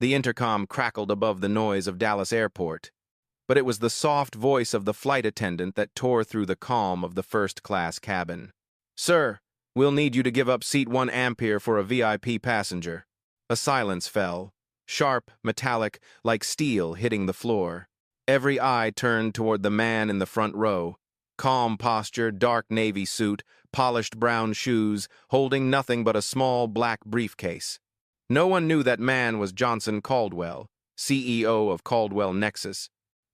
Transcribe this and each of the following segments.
The intercom crackled above the noise of Dallas Airport, but it was the soft voice of the flight attendant that tore through the calm of the first-class cabin. "Sir, we'll need you to give up seat 1 Ampere for a VIP passenger." A silence fell, sharp, metallic, like steel hitting the floor. Every eye turned toward the man in the front row. Calm posture, dark navy suit, polished brown shoes, holding nothing but a small black briefcase. No one knew that man was Johnson Caldwell, CEO of Caldwell Nexus,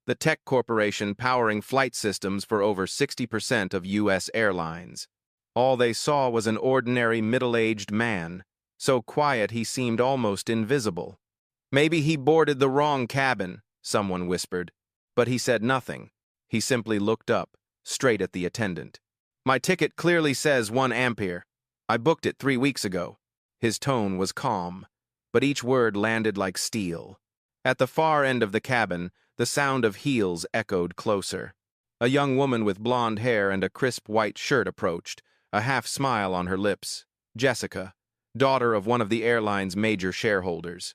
the tech corporation powering flight systems for over 60% of U.S. airlines. All they saw was an ordinary middle-aged man, so quiet he seemed almost invisible. "Maybe he boarded the wrong cabin," someone whispered. But he said nothing. He simply looked up, straight at the attendant. "My ticket clearly says 1 Ampere. I booked it 3 weeks ago." His tone was calm, but each word landed like steel. At the far end of the cabin, the sound of heels echoed closer. A young woman with blonde hair and a crisp white shirt approached, a half-smile on her lips. Jessica, daughter of one of the airline's major shareholders.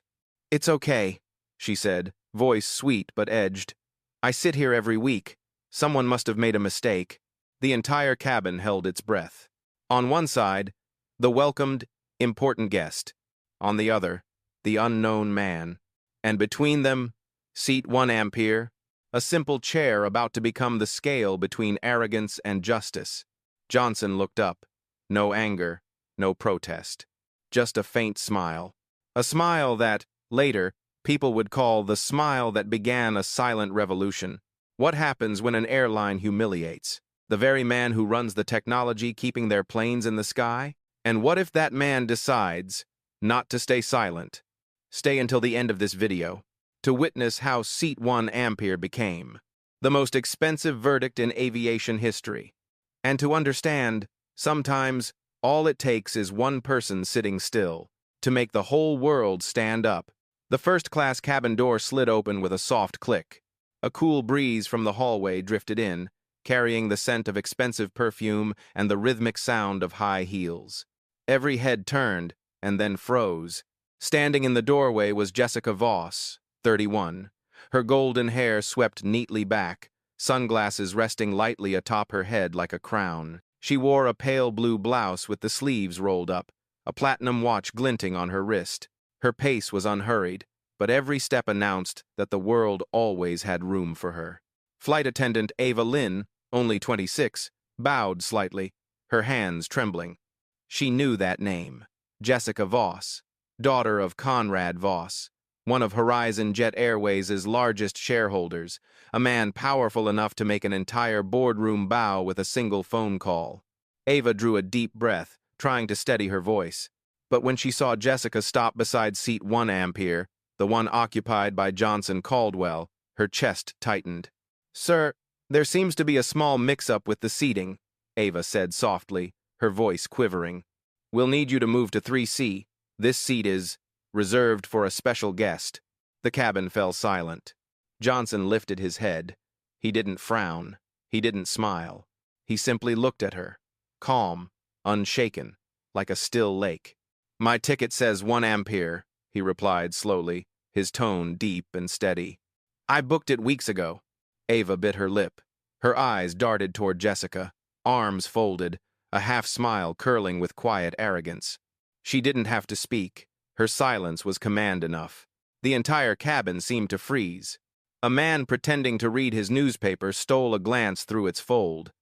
"It's okay," she said, voice sweet but edged. "I sit here every week. Someone must have made a mistake." The entire cabin held its breath. On one side, the welcomed, important guest. On the other, the unknown man. And between them, seat 1 Ampere, a simple chair about to become the scale between arrogance and justice. Johnson looked up. No anger, no protest. Just a faint smile. A smile that, later, people would call the smile that began a silent revolution. What happens when an airline humiliates? The very man who runs the technology keeping their planes in the sky? And what if that man decides not to stay silent? Stay until the end of this video to witness how seat 1 Ampere became the most expensive verdict in aviation history. And to understand, sometimes all it takes is one person sitting still to make the whole world stand up. The first-class cabin door slid open with a soft click. A cool breeze from the hallway drifted in, carrying the scent of expensive perfume and the rhythmic sound of high heels. Every head turned and then froze. Standing in the doorway was Jessica Voss, 31. Her golden hair swept neatly back, sunglasses resting lightly atop her head like a crown. She wore a pale blue blouse with the sleeves rolled up, a platinum watch glinting on her wrist. Her pace was unhurried, but every step announced that the world always had room for her. Flight attendant Ava Lynn, only 26, bowed slightly, her hands trembling. She knew that name. Jessica Voss, daughter of Conrad Voss, one of Horizon Jet Airways' largest shareholders, a man powerful enough to make an entire boardroom bow with a single phone call. Ava drew a deep breath, trying to steady her voice. But when she saw Jessica stop beside seat 1 Ampere, the one occupied by Johnson Caldwell, her chest tightened. "Sir, there seems to be a small mix-up with the seating," Ava said softly, her voice quivering. "We'll need you to move to 3C. This seat is reserved for a special guest." The cabin fell silent. Johnson lifted his head. He didn't frown. He didn't smile. He simply looked at her, calm, unshaken, like a still lake. "My ticket says 1 Ampere, he replied slowly, his tone deep and steady. "I booked it weeks ago." Ava bit her lip. Her eyes darted toward Jessica, arms folded, a half-smile curling with quiet arrogance. She didn't have to speak. Her silence was command enough. The entire cabin seemed to freeze. A man pretending to read his newspaper stole a glance through its fold.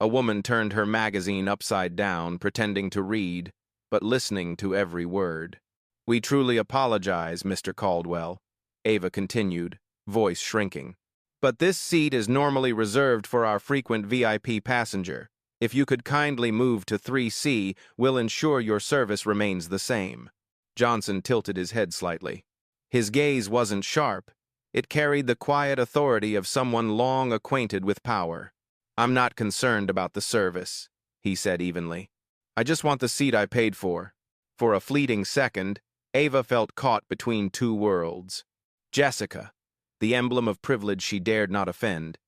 A woman turned her magazine upside down, pretending to read, but listening to every word. "We truly apologize, Mr. Caldwell," Ava continued, voice shrinking. "But this seat is normally reserved for our frequent VIP passenger. If you could kindly move to 3C, we'll ensure your service remains the same." Johnson tilted his head slightly. His gaze wasn't sharp. It carried the quiet authority of someone long acquainted with power. "I'm not concerned about the service," he said evenly. "I just want the seat I paid for." For a fleeting second, Ava felt caught between two worlds. Jessica, the emblem of privilege she dared not offend,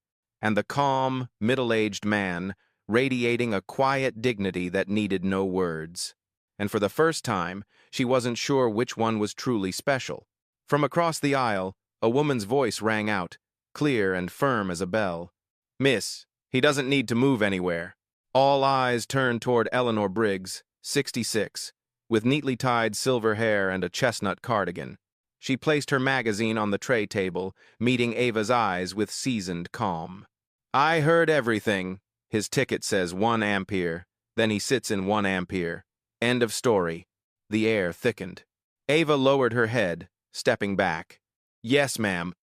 and the calm, middle-aged man, radiating a quiet dignity that needed no words. And for the first time, she wasn't sure which one was truly special. From across the aisle, a woman's voice rang out, clear and firm as a bell. "Miss, he doesn't need to move anywhere." All eyes turned toward Eleanor Briggs, 66, with neatly tied silver hair and a chestnut cardigan. She placed her magazine on the tray table, meeting Ava's eyes with seasoned calm. "I heard everything. His ticket says 1 ampere. Then he sits in 1 ampere. End of story." The air thickened. Ava lowered her head, stepping back. "Yes, ma'am.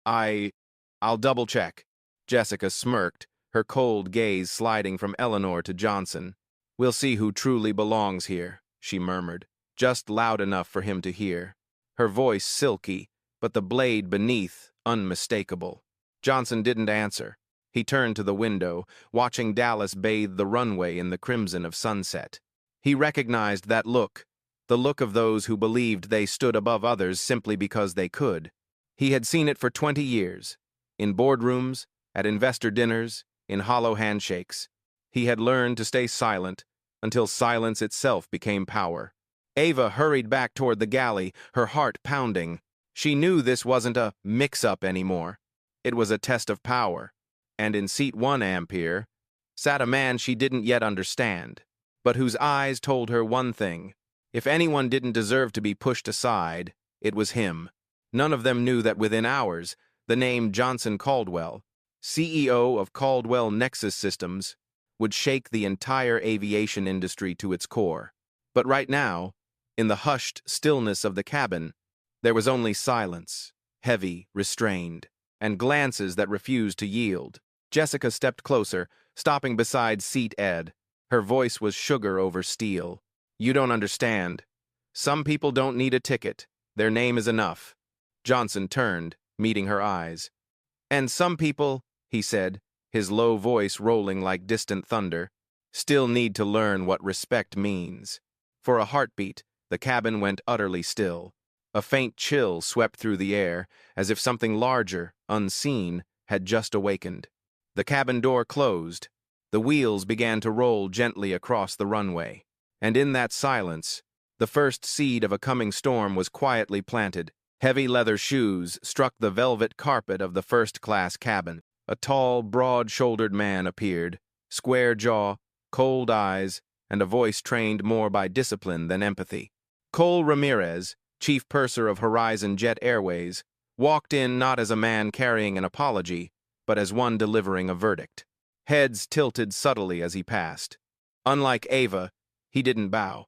I'll double-check." Jessica smirked, her cold gaze sliding from Eleanor to Johnson. "We'll see who truly belongs here," she murmured, just loud enough for him to hear. Her voice silky, but the blade beneath unmistakable. Johnson didn't answer. He turned to the window, watching Dallas bathe the runway in the crimson of sunset. He recognized that look, the look of those who believed they stood above others simply because they could. He had seen it for 20 years, in boardrooms, at investor dinners, in hollow handshakes. He had learned to stay silent until silence itself became power. Ava hurried back toward the galley, her heart pounding. She knew this wasn't a mix-up anymore. It was a test of power. And in seat 1 ampere sat a man she didn't yet understand, but whose eyes told her one thing. If anyone didn't deserve to be pushed aside, it was him. None of them knew that within hours, the name Johnson Caldwell, CEO of Caldwell Nexus Systems, would shake the entire aviation industry to its core. But right now, in the hushed stillness of the cabin, there was only silence, heavy, restrained, and glances that refused to yield. Jessica stepped closer, stopping beside seat Ed. Her voice was sugar over steel. "You don't understand. Some people don't need a ticket. Their name is enough." Johnson turned, meeting her eyes. "And some people," he said, his low voice rolling like distant thunder, "still need to learn what respect means." For a heartbeat, the cabin went utterly still. A faint chill swept through the air, as if something larger, unseen, had just awakened. The cabin door closed. The wheels began to roll gently across the runway. And in that silence, the first seed of a coming storm was quietly planted. Heavy leather shoes struck the velvet carpet of the first-class cabin. A tall, broad-shouldered man appeared, square jaw, cold eyes, and a voice trained more by discipline than empathy. Cole Ramirez, chief purser of Horizon Jet Airways, walked in not as a man carrying an apology, but as one delivering a verdict. Heads tilted subtly as he passed. Unlike Ava, he didn't bow.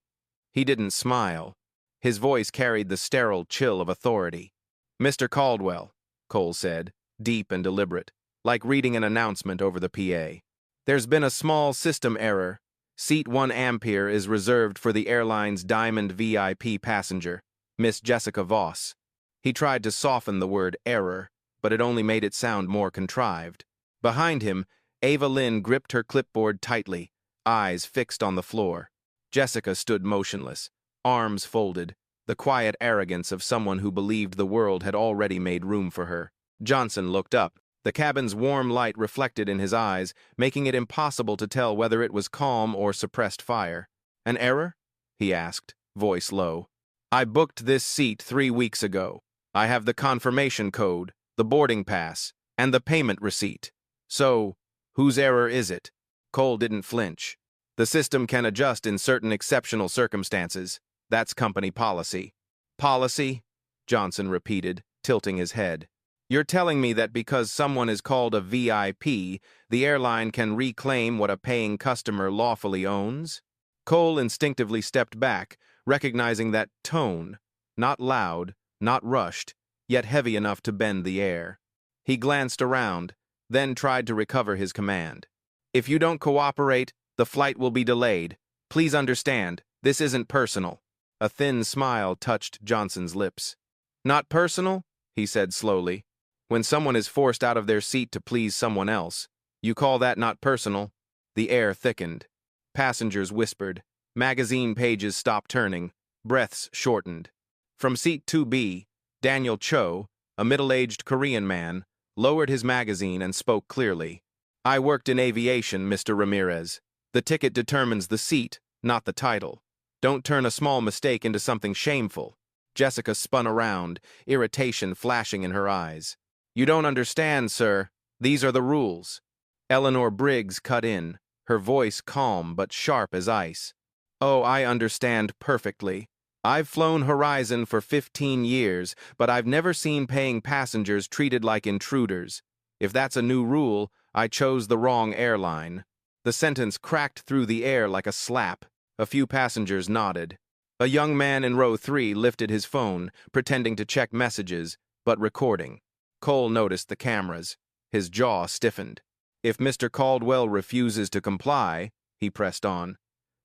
He didn't smile. His voice carried the sterile chill of authority. "Mr. Caldwell," Cole said, deep and deliberate, like reading an announcement over the PA. "There's been a small system error. Seat 1 ampere is reserved for the airline's Diamond VIP passenger, Miss Jessica Voss." He tried to soften the word error, but it only made it sound more contrived. Behind him, Ava Lynn gripped her clipboard tightly, eyes fixed on the floor. Jessica stood motionless, arms folded, the quiet arrogance of someone who believed the world had already made room for her. Johnson looked up. The cabin's warm light reflected in his eyes, making it impossible to tell whether it was calm or suppressed fire. "An error?" he asked, voice low. "I booked this seat 3 weeks ago. I have the confirmation code, the boarding pass, and the payment receipt. So, whose error is it?" Cole didn't flinch. "The system can adjust in certain exceptional circumstances. That's company policy." "Policy?" Johnson repeated, tilting his head. "You're telling me that because someone is called a VIP, the airline can reclaim what a paying customer lawfully owns?" Cole instinctively stepped back, recognizing that tone, not loud, not rushed, yet heavy enough to bend the air. He glanced around, then tried to recover his command. "If you don't cooperate, the flight will be delayed. Please understand, this isn't personal." A thin smile touched Johnson's lips. "Not personal?" he said slowly. "When someone is forced out of their seat to please someone else, you call that not personal?" The air thickened. Passengers whispered. Magazine pages stopped turning. Breaths shortened. From seat 2B, Daniel Cho, a middle-aged Korean man, lowered his magazine and spoke clearly. "I worked in aviation, Mr. Ramirez. The ticket determines the seat, not the title. Don't turn a small mistake into something shameful." Jessica spun around, irritation flashing in her eyes. "You don't understand, sir. These are the rules." Eleanor Briggs cut in, her voice calm but sharp as ice. "Oh, I understand perfectly. I've flown Horizon for 15 years, but I've never seen paying passengers treated like intruders. If that's a new rule, I chose the wrong airline." The sentence cracked through the air like a slap. A few passengers nodded. A young man in row 3 lifted his phone, pretending to check messages, but recording. Cole noticed the cameras. His jaw stiffened. "If Mr. Caldwell refuses to comply," he pressed on,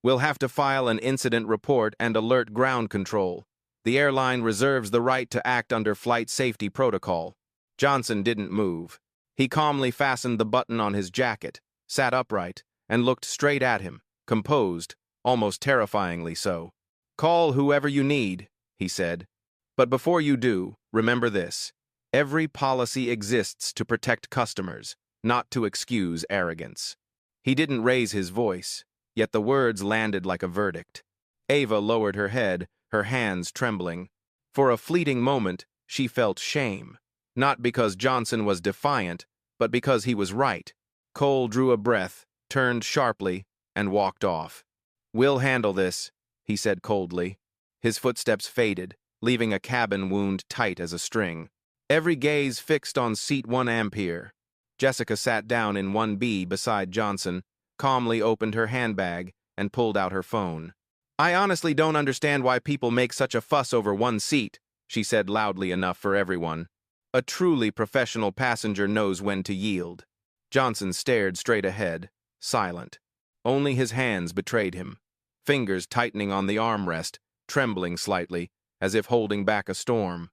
"we'll have to file an incident report and alert ground control. The airline reserves the right to act under flight safety protocol." Johnson didn't move. He calmly fastened the button on his jacket, sat upright, and looked straight at him, composed, almost terrifyingly so. "Call whoever you need," he said. "But before you do, remember this. Every policy exists to protect customers, not to excuse arrogance." He didn't raise his voice, yet the words landed like a verdict. Ava lowered her head, her hands trembling. For a fleeting moment, she felt shame. Not because Johnson was defiant, but because he was right. Cole drew a breath, turned sharply, and walked off. "We'll handle this," he said coldly. His footsteps faded, leaving a cabin wound tight as a string. Every gaze fixed on seat 1 Ampere. Jessica sat down in 1B beside Johnson, calmly opened her handbag, and pulled out her phone. "I honestly don't understand why people make such a fuss over one seat," she said loudly enough for everyone. A truly professional passenger knows when to yield. Johnson stared straight ahead, silent. Only his hands betrayed him, fingers tightening on the armrest, trembling slightly, as if holding back a storm.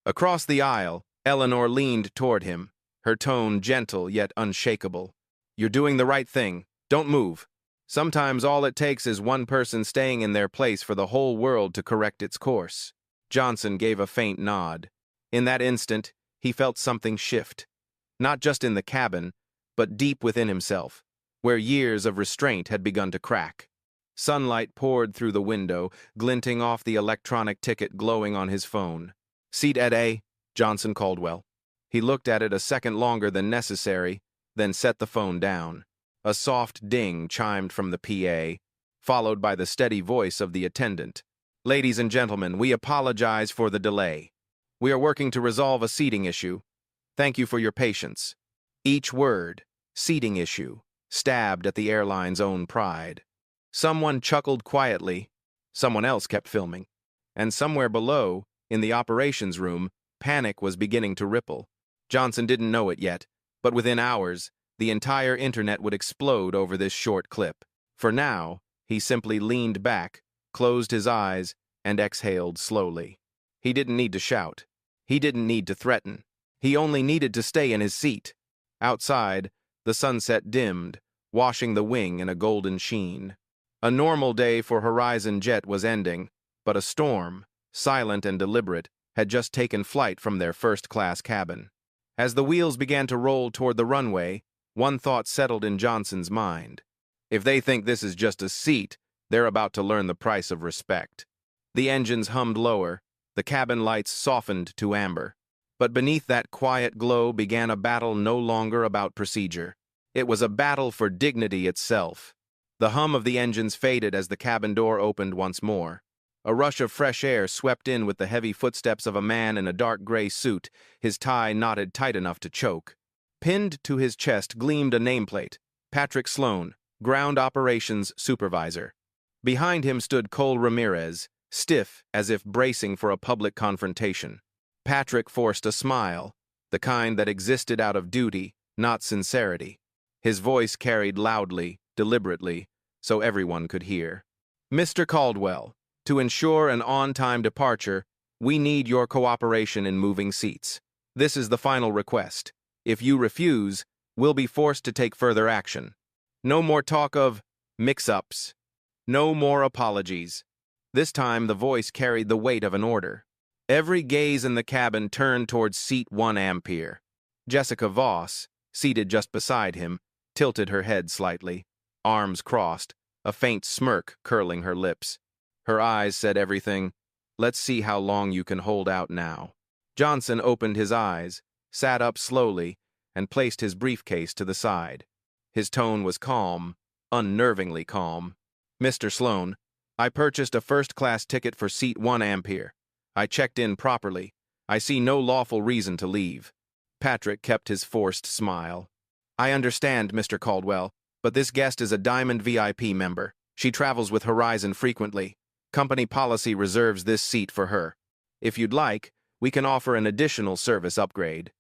Across the aisle, Eleanor leaned toward him, her tone gentle yet unshakable. "You're doing the right thing. Don't move. Sometimes all it takes is one person staying in their place for the whole world to correct its course." Johnson gave a faint nod. In that instant, he felt something shift. Not just in the cabin, but deep within himself, where years of restraint had begun to crack. Sunlight poured through the window, glinting off the electronic ticket glowing on his phone. "Seat at A, Johnson Caldwell." He looked at it a second longer than necessary, then set the phone down. A soft ding chimed from the PA, followed by the steady voice of the attendant. "Ladies and gentlemen, we apologize for the delay. We are working to resolve a seating issue. Thank you for your patience." Each word, seating issue, stabbed at the airline's own pride. Someone chuckled quietly. Someone else kept filming. And somewhere below, in the operations room, panic was beginning to ripple. Johnson didn't know it yet, but within hours, the entire internet would explode over this short clip. For now, he simply leaned back, closed his eyes, and exhaled slowly. He didn't need to shout. He didn't need to threaten. He only needed to stay in his seat. Outside, the sunset dimmed, washing the wing in a golden sheen. A normal day for Horizon Jet was ending, but a storm, silent and deliberate, had just taken flight from their first-class cabin. As the wheels began to roll toward the runway, one thought settled in Johnson's mind. If they think this is just a seat, they're about to learn the price of respect. The engines hummed lower, the cabin lights softened to amber. But beneath that quiet glow began a battle no longer about procedure. It was a battle for dignity itself. The hum of the engines faded as the cabin door opened once more. A rush of fresh air swept in with the heavy footsteps of a man in a dark gray suit, his tie knotted tight enough to choke. Pinned to his chest gleamed a nameplate, Patrick Sloan, Ground Operations Supervisor. Behind him stood Cole Ramirez, stiff as if bracing for a public confrontation. Patrick forced a smile, the kind that existed out of duty, not sincerity. His voice carried loudly, deliberately, so everyone could hear. "Mr. Caldwell, to ensure an on-time departure, we need your cooperation in moving seats. This is the final request. If you refuse, we'll be forced to take further action. No more talk of mix-ups. No more apologies." This time the voice carried the weight of an order. Every gaze in the cabin turned towards seat 1 Ampere. Jessica Voss, seated just beside him, tilted her head slightly, arms crossed, a faint smirk curling her lips. Her eyes said everything. Let's see how long you can hold out now. Johnson opened his eyes, sat up slowly, and placed his briefcase to the side. His tone was calm, unnervingly calm. Mr. Sloan, I purchased a first-class ticket for seat 1 Ampere. I checked in properly. I see no lawful reason to leave. Patrick kept his forced smile. I understand, Mr. Caldwell, but this guest is a Diamond VIP member. She travels with Horizon frequently. Company policy reserves this seat for her. If you'd like, we can offer an additional service upgrade.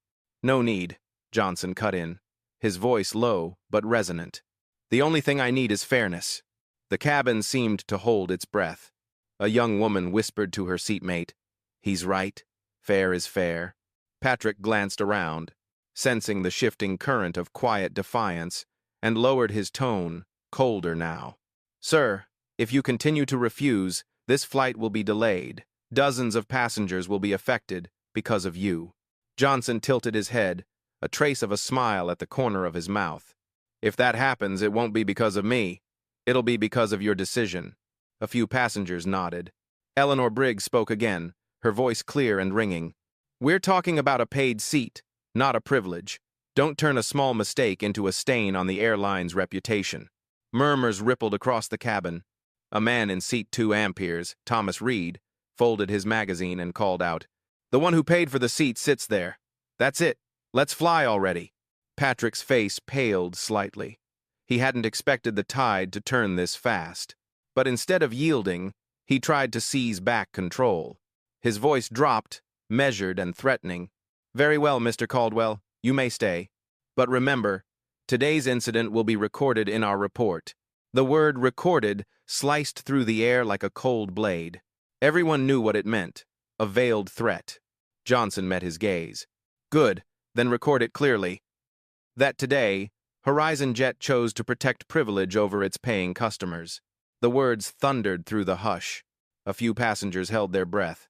No need, Johnson cut in, his voice low but resonant. The only thing I need is fairness. The cabin seemed to hold its breath. A young woman whispered to her seatmate, He's right. Fair is fair. Patrick glanced around, sensing the shifting current of quiet defiance, and lowered his tone, colder now. Sir, if you continue to refuse, this flight will be delayed. Dozens of passengers will be affected because of you. Johnson tilted his head, a trace of a smile at the corner of his mouth. If that happens, it won't be because of me. It'll be because of your decision. A few passengers nodded. Eleanor Briggs spoke again, her voice clear and ringing. We're talking about a paid seat, not a privilege. Don't turn a small mistake into a stain on the airline's reputation. Murmurs rippled across the cabin. A man in seat 2 Amperes, Thomas Reed, folded his magazine and called out, The one who paid for the seat sits there. That's it. Let's fly already. Patrick's face paled slightly. He hadn't expected the tide to turn this fast. But instead of yielding, he tried to seize back control. His voice dropped, measured and threatening. Very well, Mr. Caldwell, you may stay. But remember, today's incident will be recorded in our report. The word recorded sliced through the air like a cold blade. Everyone knew what it meant, a veiled threat. Johnson met his gaze. Good, then record it clearly. That today, Horizon Jet chose to protect privilege over its paying customers. The words thundered through the hush. A few passengers held their breath.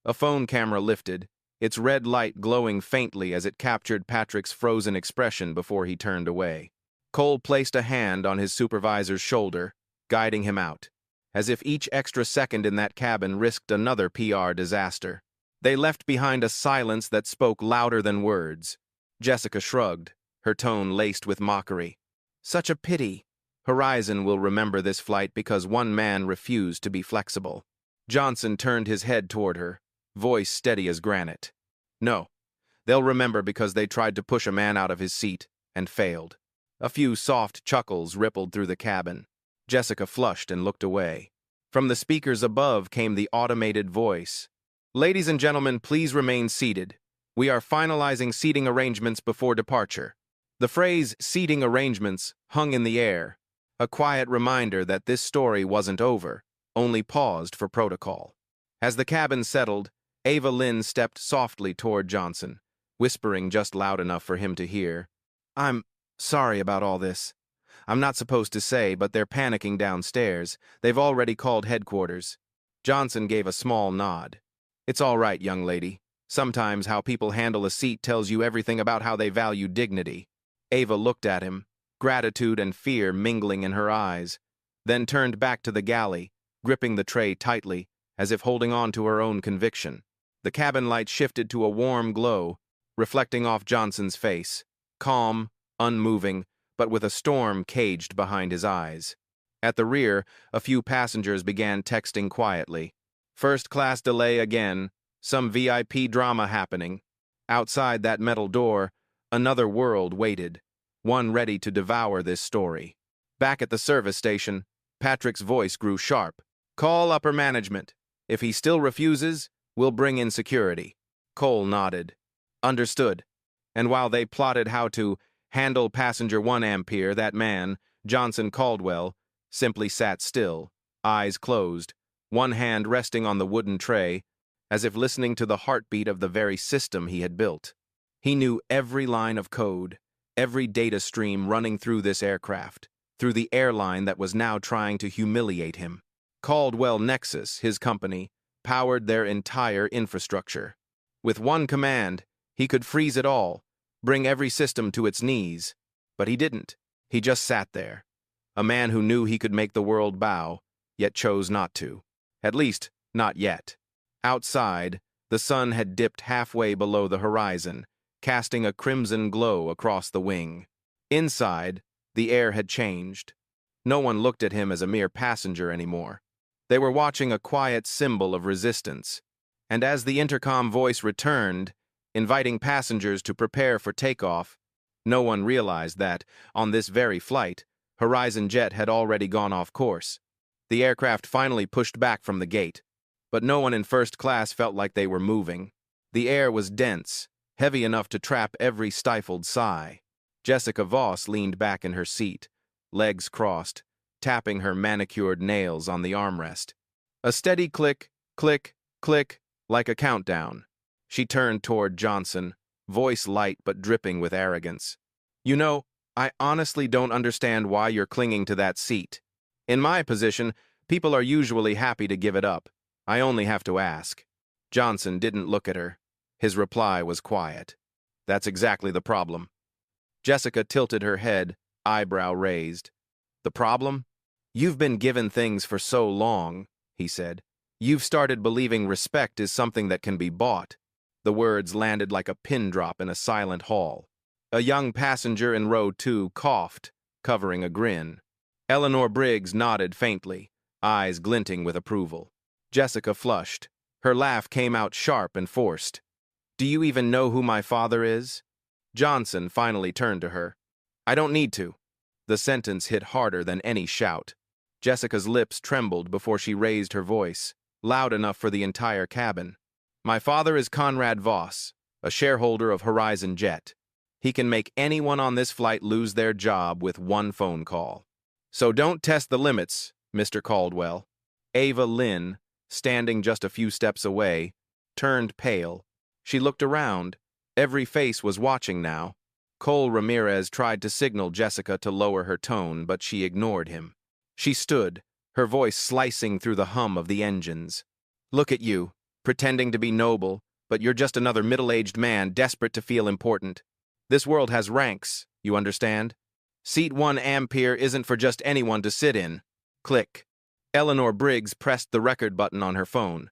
A phone camera lifted, its red light glowing faintly as it captured Patrick's frozen expression before he turned away. Cole placed a hand on his supervisor's shoulder, guiding him out, as if each extra second in that cabin risked another PR disaster. They left behind a silence that spoke louder than words. Jessica shrugged, her tone laced with mockery. Such a pity. Horizon will remember this flight because one man refused to be flexible. Johnson turned his head toward her, voice steady as granite. No, they'll remember because they tried to push a man out of his seat and failed. A few soft chuckles rippled through the cabin. Jessica flushed and looked away. From the speakers above came the automated voice. Ladies and gentlemen, please remain seated. We are finalizing seating arrangements before departure. The phrase seating arrangements hung in the air, a quiet reminder that this story wasn't over, only paused for protocol. As the cabin settled, Ava Lynn stepped softly toward Johnson, whispering just loud enough for him to hear. I'm sorry about all this. I'm not supposed to say, but they're panicking downstairs. They've already called headquarters. Johnson gave a small nod. It's all right, young lady. Sometimes how people handle a seat tells you everything about how they value dignity. Ava looked at him, gratitude and fear mingling in her eyes, then turned back to the galley, gripping the tray tightly, as if holding on to her own conviction. The cabin light shifted to a warm glow, reflecting off Johnson's face, calm, unmoving, but with a storm caged behind his eyes. At the rear, a few passengers began texting quietly. First-class delay again, some VIP drama happening. Outside that metal door, another world waited, one ready to devour this story. Back at the service station, Patrick's voice grew sharp. Call upper management. If he still refuses, we'll bring in security. Cole nodded. Understood. And while they plotted how to handle passenger 1 Ampere, that man, Johnson Caldwell, simply sat still, eyes closed, one hand resting on the wooden tray, as if listening to the heartbeat of the very system he had built. He knew every line of code, every data stream running through this aircraft, through the airline that was now trying to humiliate him. Caldwell Nexus, his company, powered their entire infrastructure. With one command, he could freeze it all, bring every system to its knees. But he didn't. He just sat there. A man who knew he could make the world bow, yet chose not to. At least, not yet. Outside, the sun had dipped halfway below the horizon, casting a crimson glow across the wing. Inside, the air had changed. No one looked at him as a mere passenger anymore. They were watching a quiet symbol of resistance. And as the intercom voice returned, inviting passengers to prepare for takeoff, no one realized that, on this very flight, Horizon Jet had already gone off course. The aircraft finally pushed back from the gate, but no one in first class felt like they were moving. The air was dense, heavy enough to trap every stifled sigh. Jessica Voss leaned back in her seat, legs crossed, tapping her manicured nails on the armrest. A steady click, click, click, like a countdown. She turned toward Johnson, voice light but dripping with arrogance. "You know, I honestly don't understand why you're clinging to that seat. In my position, people are usually happy to give it up. I only have to ask." Johnson didn't look at her. His reply was quiet. "That's exactly the problem." Jessica tilted her head, eyebrow raised. "The problem? You've been given things for so long," he said. "You've started believing respect is something that can be bought." The words landed like a pin drop in a silent hall. A young passenger in row 2 coughed, covering a grin. Eleanor Briggs nodded faintly, eyes glinting with approval. Jessica flushed. Her laugh came out sharp and forced. "Do you even know who my father is?" Johnson finally turned to her. "I don't need to." The sentence hit harder than any shout. Jessica's lips trembled before she raised her voice, loud enough for the entire cabin. "My father is Conrad Voss, a shareholder of Horizon Jet. He can make anyone on this flight lose their job with one phone call. So don't test the limits, Mr. Caldwell." Ava Lynn, standing just a few steps away, turned pale. She looked around. Every face was watching now. Cole Ramirez tried to signal Jessica to lower her tone, but she ignored him. She stood, her voice slicing through the hum of the engines. "Look at you, pretending to be noble, but you're just another middle-aged man desperate to feel important. This world has ranks, you understand? Seat 1 Ampere isn't for just anyone to sit in." Click. Eleanor Briggs pressed the record button on her phone.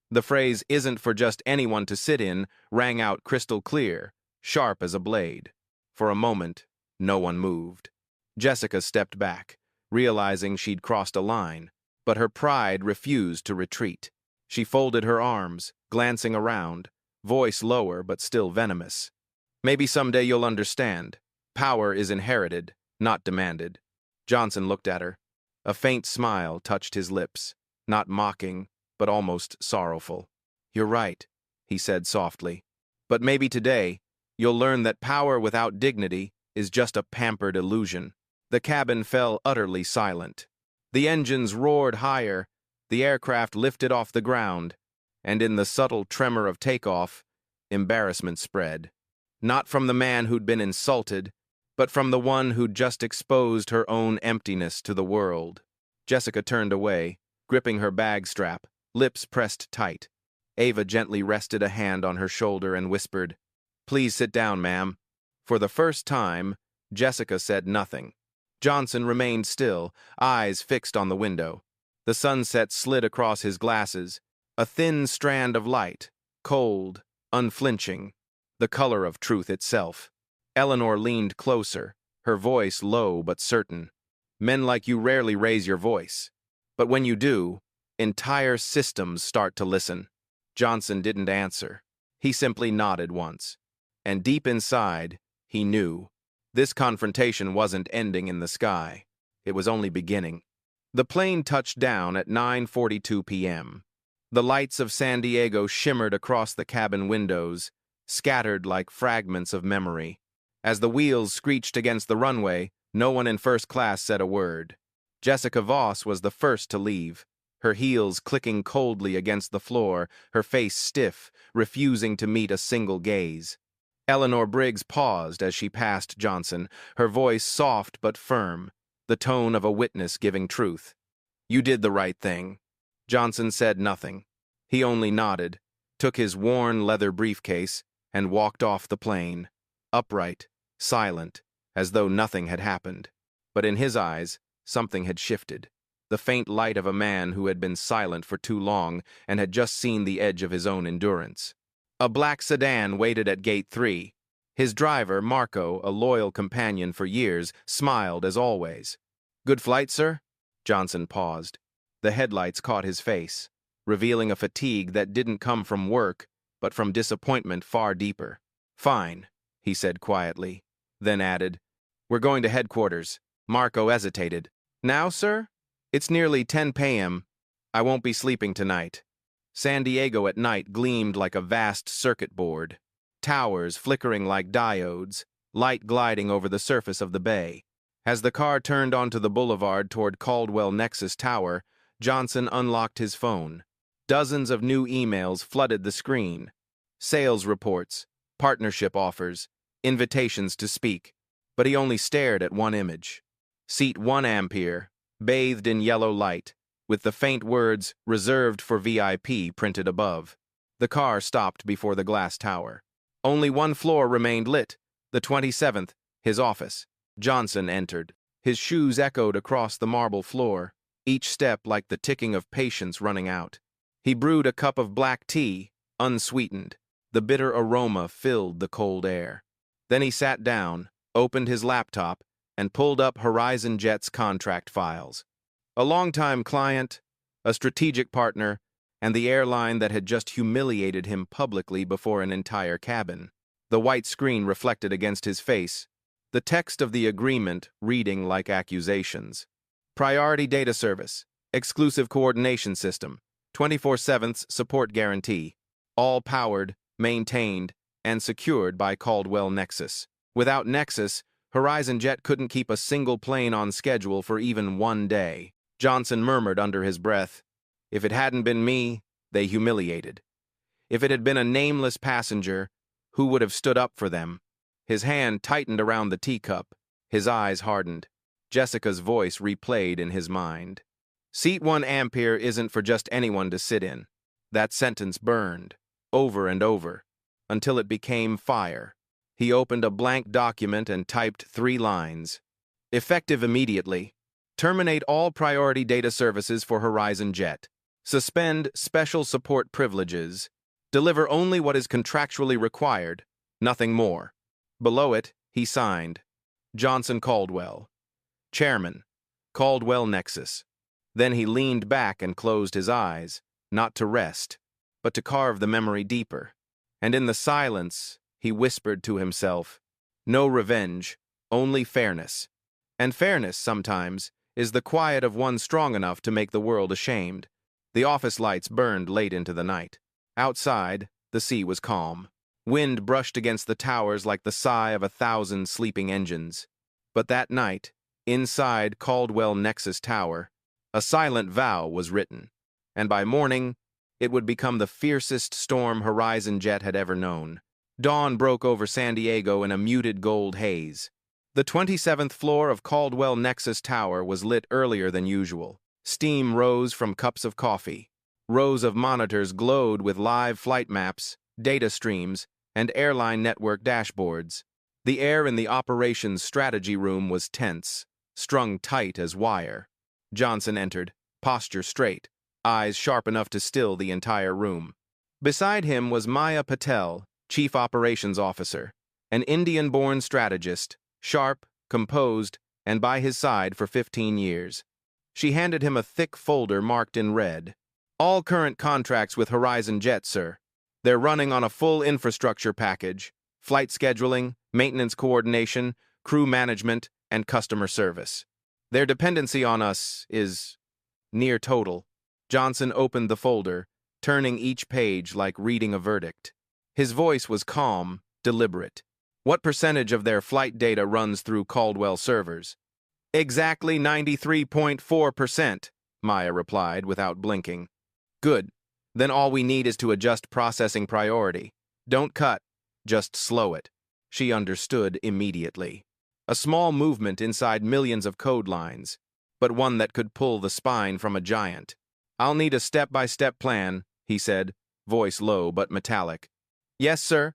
The phrase "isn't for just anyone to sit in" rang out crystal clear, sharp as a blade. For a moment, no one moved. Jessica stepped back, realizing she'd crossed a line, but her pride refused to retreat. She folded her arms, glancing around, voice lower but still venomous. "Maybe someday you'll understand. Power is inherited, not demanded." Johnson looked at her. A faint smile touched his lips, not mocking, but almost sorrowful. "You're right," he said softly. "But maybe today, you'll learn that power without dignity is just a pampered illusion." The cabin fell utterly silent. The engines roared higher, the aircraft lifted off the ground, and in the subtle tremor of takeoff, embarrassment spread. Not from the man who'd been insulted, but from the one who'd just exposed her own emptiness to the world. Jessica turned away, gripping her bag strap, lips pressed tight. Ava gently rested a hand on her shoulder and whispered, "Please sit down, ma'am." For the first time, Jessica said nothing. Johnson remained still, eyes fixed on the window. The sunset slid across his glasses, a thin strand of light, cold, unflinching, the color of truth itself. Eleanor leaned closer, her voice low but certain. "Men like you rarely raise your voice. But when you do, entire systems start to listen." Johnson didn't answer. He simply nodded once. And deep inside, he knew. This confrontation wasn't ending in the sky. It was only beginning. The plane touched down at 9:42 p.m. The lights of San Diego shimmered across the cabin windows, scattered like fragments of memory. As the wheels screeched against the runway, no one in first class said a word. Jessica Voss was the first to leave, her heels clicking coldly against the floor, her face stiff, refusing to meet a single gaze. Eleanor Briggs paused as she passed Johnson, her voice soft but firm, the tone of a witness giving truth. "You did the right thing." Johnson said nothing. He only nodded, took his worn leather briefcase, and walked off the plane, upright, silent, as though nothing had happened. But in his eyes, something had shifted. the faint light of a man who had been silent for too long and had just seen the edge of his own endurance. A black sedan waited at Gate 3. His driver, Marco, a loyal companion for years, smiled as always. "Good flight, sir?" Johnson paused. The headlights caught his face, revealing a fatigue that didn't come from work, but from disappointment far deeper. "Fine," he said quietly, then added, "We're going to headquarters." Marco hesitated. "Now, sir? It's nearly 10 p.m. I won't be sleeping tonight." San Diego at night gleamed like a vast circuit board, towers flickering like diodes, light gliding over the surface of the bay. As the car turned onto the boulevard toward Caldwell Nexus Tower, Johnson unlocked his phone. Dozens of new emails flooded the screen. Sales reports, partnership offers, invitations to speak. But he only stared at one image. Seat 1 Ampere, bathed in yellow light, with the faint words, "Reserved for VIP," printed above. The car stopped before the glass tower. Only one floor remained lit, the 27th, his office. Johnson entered. His shoes echoed across the marble floor, each step like the ticking of patience running out. He brewed a cup of black tea, unsweetened. The bitter aroma filled the cold air. Then he sat down, opened his laptop, and pulled up Horizon Jet's contract files. A longtime client, a strategic partner, and the airline that had just humiliated him publicly before an entire cabin. The white screen reflected against his face, the text of the agreement reading like accusations. Priority data service, exclusive coordination system, 24/7 support guarantee, all powered, maintained, and secured by Caldwell Nexus. Without Nexus, Horizon Jet couldn't keep a single plane on schedule for even one day. Johnson murmured under his breath, "If it hadn't been me, they humiliated. If it had been a nameless passenger, who would have stood up for them?" His hand tightened around the teacup. His eyes hardened. Jessica's voice replayed in his mind. "Seat 1 Ampere isn't for just anyone to sit in." That sentence burned, over and over, until it became fire. He opened a blank document and typed 3 lines. "Effective immediately. Terminate all priority data services for Horizon Jet. Suspend special support privileges. Deliver only what is contractually required, nothing more." Below it, he signed, "Johnson Caldwell, Chairman, Caldwell Nexus." Then he leaned back and closed his eyes, not to rest, but to carve the memory deeper. And in the silence, he whispered to himself, "No revenge, only fairness. And fairness, sometimes, is the quiet of one strong enough to make the world ashamed." The office lights burned late into the night. Outside, the sea was calm. Wind brushed against the towers like the sigh of 1,000 sleeping engines. But that night, inside Caldwell Nexus Tower, a silent vow was written, and by morning, it would become the fiercest storm Horizon Jet had ever known. Dawn broke over San Diego in a muted gold haze. The 27th floor of Caldwell Nexus Tower was lit earlier than usual. Steam rose from cups of coffee. Rows of monitors glowed with live flight maps, data streams, and airline network dashboards. The air in the operations strategy room was tense, strung tight as wire. Johnson entered, posture straight, eyes sharp enough to still the entire room. Beside him was Maya Patel, Chief Operations Officer, an Indian-born strategist, sharp, composed, and by his side for 15 years. She handed him a thick folder marked in red. "All current contracts with Horizon Jet, sir. They're running on a full infrastructure package, flight scheduling, maintenance coordination, crew management, and customer service. Their dependency on us is near total." Johnson opened the folder, turning each page like reading a verdict. His voice was calm, deliberate. "What percentage of their flight data runs through Caldwell servers?" "Exactly 93.4%, Maya replied without blinking. "Good. Then all we need is to adjust processing priority. Don't cut, just slow it." She understood immediately. A small movement inside millions of code lines, but one that could pull the spine from a giant. "I'll need a step-by-step plan," he said, voice low but metallic. "Yes, sir.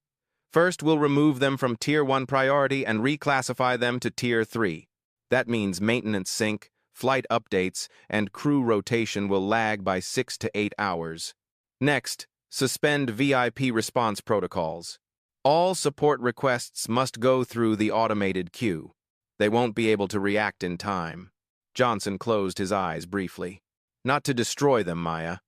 First, we'll remove them from Tier 1 priority and reclassify them to Tier 3. That means maintenance sync, flight updates, and crew rotation will lag by 6 to 8 hours. Next, suspend VIP response protocols. All support requests must go through the automated queue. They won't be able to react in time. Johnson closed his eyes briefly. Not to destroy them, Maya.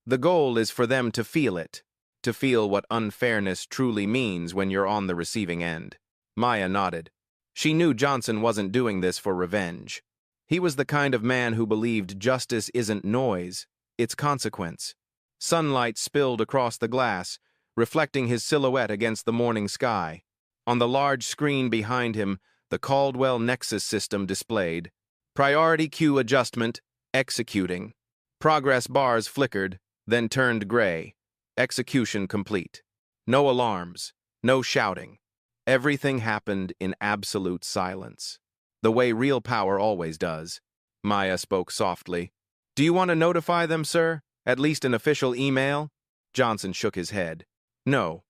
The goal is for them to feel it, to feel what unfairness truly means when you're on the receiving end. Maya nodded. She knew Johnson wasn't doing this for revenge. He was the kind of man who believed justice isn't noise, it's consequence. Sunlight spilled across the glass, reflecting his silhouette against the morning sky. On the large screen behind him, the Caldwell Nexus System displayed. Priority queue adjustment, executing. Progress bars flickered, then turned gray. Execution complete. No alarms, no shouting. Everything happened in absolute silence. The way real power always does. Maya spoke softly. Do you want to notify them, sir? At least an official email? Johnson shook his head. No.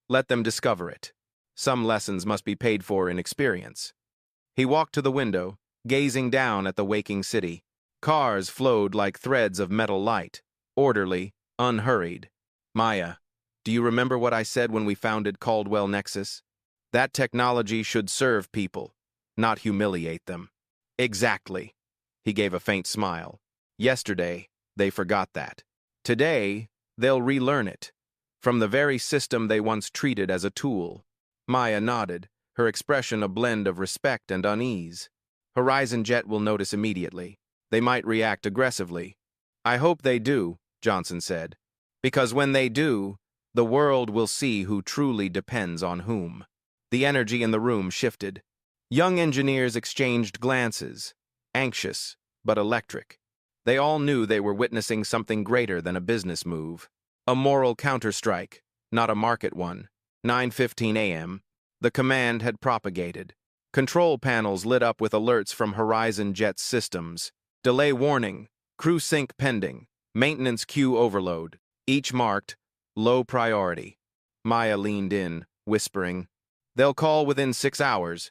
Let them discover it. Some lessons must be paid for in experience. He walked to the window, gazing down at the waking city. Cars flowed like threads of metal light, orderly, unhurried. Maya, do you remember what I said when we founded Caldwell Nexus? That technology should serve people, not humiliate them. Exactly. He gave a faint smile. Yesterday, they forgot that. Today, they'll relearn it, from the very system they once treated as a tool. Maya nodded, her expression a blend of respect and unease. Horizon Jet will notice immediately. They might react aggressively. I hope they do, Johnson said, because when they do, the world will see who truly depends on whom. The energy in the room shifted. Young engineers exchanged glances, anxious but electric. They all knew they were witnessing something greater than a business move. A moral counterstrike, not a market one. 9:15 a.m. The command had propagated. Control panels lit up with alerts from Horizon Jet's systems. Delay warning, crew sync pending, maintenance queue overload, each marked low priority. Maya leaned in, whispering, They'll call within 6 hours,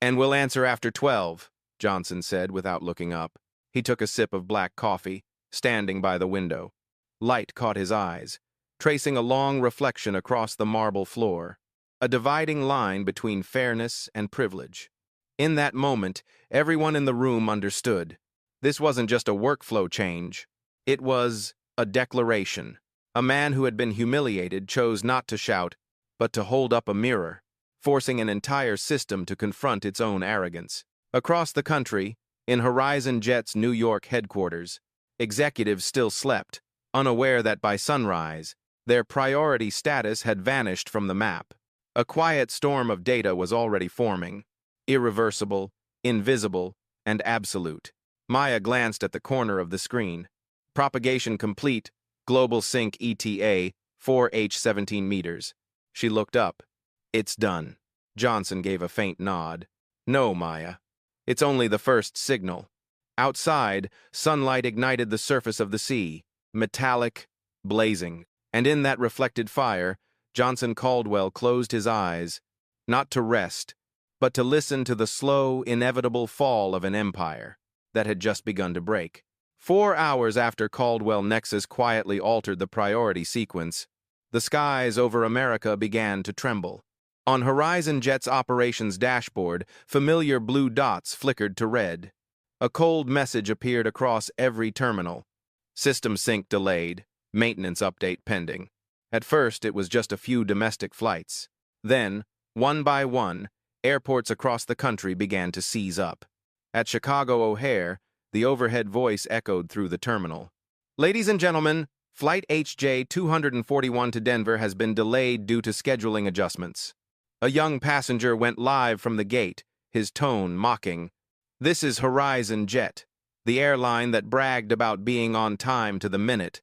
and we'll answer after 12, Johnson said without looking up. He took a sip of black coffee, standing by the window. Light caught his eyes, tracing a long reflection across the marble floor, a dividing line between fairness and privilege. In that moment, everyone in the room understood. This wasn't just a workflow change. It was a declaration. A man who had been humiliated chose not to shout, but to hold up a mirror, forcing an entire system to confront its own arrogance. Across the country, in Horizon Jet's New York headquarters, executives still slept, unaware that by sunrise, their priority status had vanished from the map. A quiet storm of data was already forming, irreversible, invisible, and absolute. Maya glanced at the corner of the screen. Propagation complete, global sync ETA, 4H17 meters. She looked up. It's done. Johnson gave a faint nod. No, Maya. It's only the first signal. Outside, sunlight ignited the surface of the sea, metallic, blazing. And in that reflected fire, Johnson Caldwell closed his eyes, not to rest, but to listen to the slow, inevitable fall of an empire that had just begun to break. 4 hours after Caldwell Nexus quietly altered the priority sequence, the skies over America began to tremble. On Horizon Jet's operations dashboard, familiar blue dots flickered to red. A cold message appeared across every terminal. System sync delayed, maintenance update pending. At first, it was just a few domestic flights. Then, one by one, airports across the country began to seize up. At Chicago O'Hare, the overhead voice echoed through the terminal. Ladies and gentlemen, Flight HJ-241 to Denver has been delayed due to scheduling adjustments. A young passenger went live from the gate, his tone mocking. This is Horizon Jet, the airline that bragged about being on time to the minute.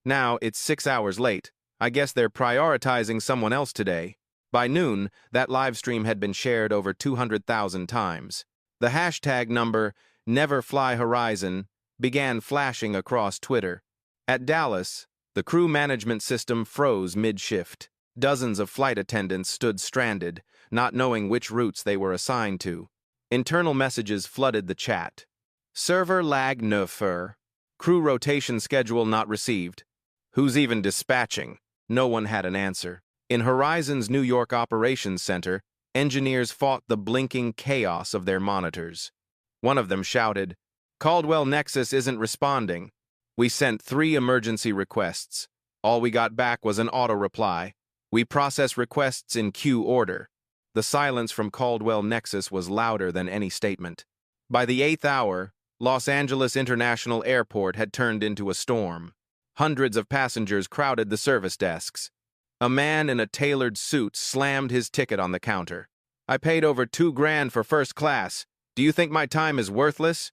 Now it's 6 hours late. I guess they're prioritizing someone else today. By noon, that live stream had been shared over 200,000 times. The hashtag number, #NeverFlyHorizon, began flashing across Twitter. At Dallas, the crew management system froze mid-shift. Dozens of flight attendants stood stranded, not knowing which routes they were assigned to. Internal messages flooded the chat. Server lag nefer. Crew rotation schedule not received. Who's even dispatching? No one had an answer. In Horizon's New York Operations Center, engineers fought the blinking chaos of their monitors. One of them shouted, "Caldwell Nexus isn't responding. We sent 3 emergency requests. All we got back was an auto-reply. We process requests in queue order." The silence from Caldwell Nexus was louder than any statement. By the 8th hour, Los Angeles International Airport had turned into a storm. Hundreds of passengers crowded the service desks. A man in a tailored suit slammed his ticket on the counter. "I paid over $2,000 for first class. Do you think my time is worthless?"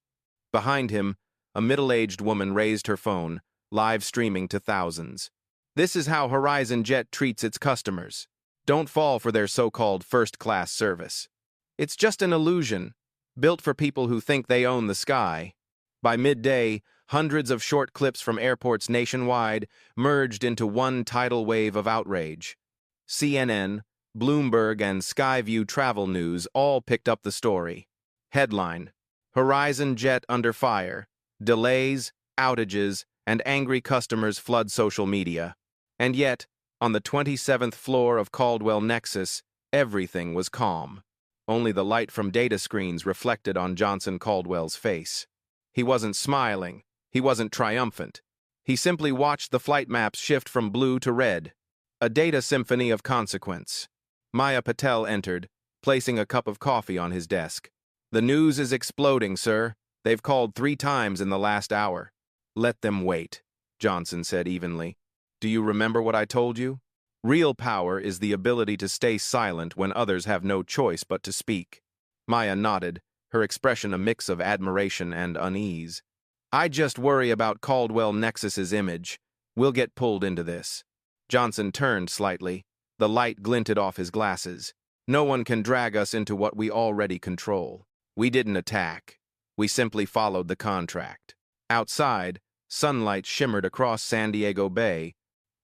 Behind him, a middle-aged woman raised her phone, live streaming to thousands. This is how Horizon Jet treats its customers. Don't fall for their so-called first-class service. It's just an illusion, built for people who think they own the sky. By midday, hundreds of short clips from airports nationwide merged into one tidal wave of outrage. CNN, Bloomberg, and Skyview Travel News all picked up the story. Headline: Horizon Jet under fire. Delays, outages, and angry customers flood social media. And yet, on the 27th floor of Caldwell Nexus, everything was calm. Only the light from data screens reflected on Johnson Caldwell's face. He wasn't smiling. He wasn't triumphant. He simply watched the flight maps shift from blue to red. A data symphony of consequence. Maya Patel entered, placing a cup of coffee on his desk. "The news is exploding, sir. They've called 3 times in the last hour." "Let them wait," Johnson said evenly. "Do you remember what I told you? Real power is the ability to stay silent when others have no choice but to speak." Maya nodded, her expression a mix of admiration and unease. "I just worry about Caldwell Nexus's image. We'll get pulled into this." Johnson turned slightly. The light glinted off his glasses. "No one can drag us into what we already control. We didn't attack. We simply followed the contract." Outside, sunlight shimmered across San Diego Bay,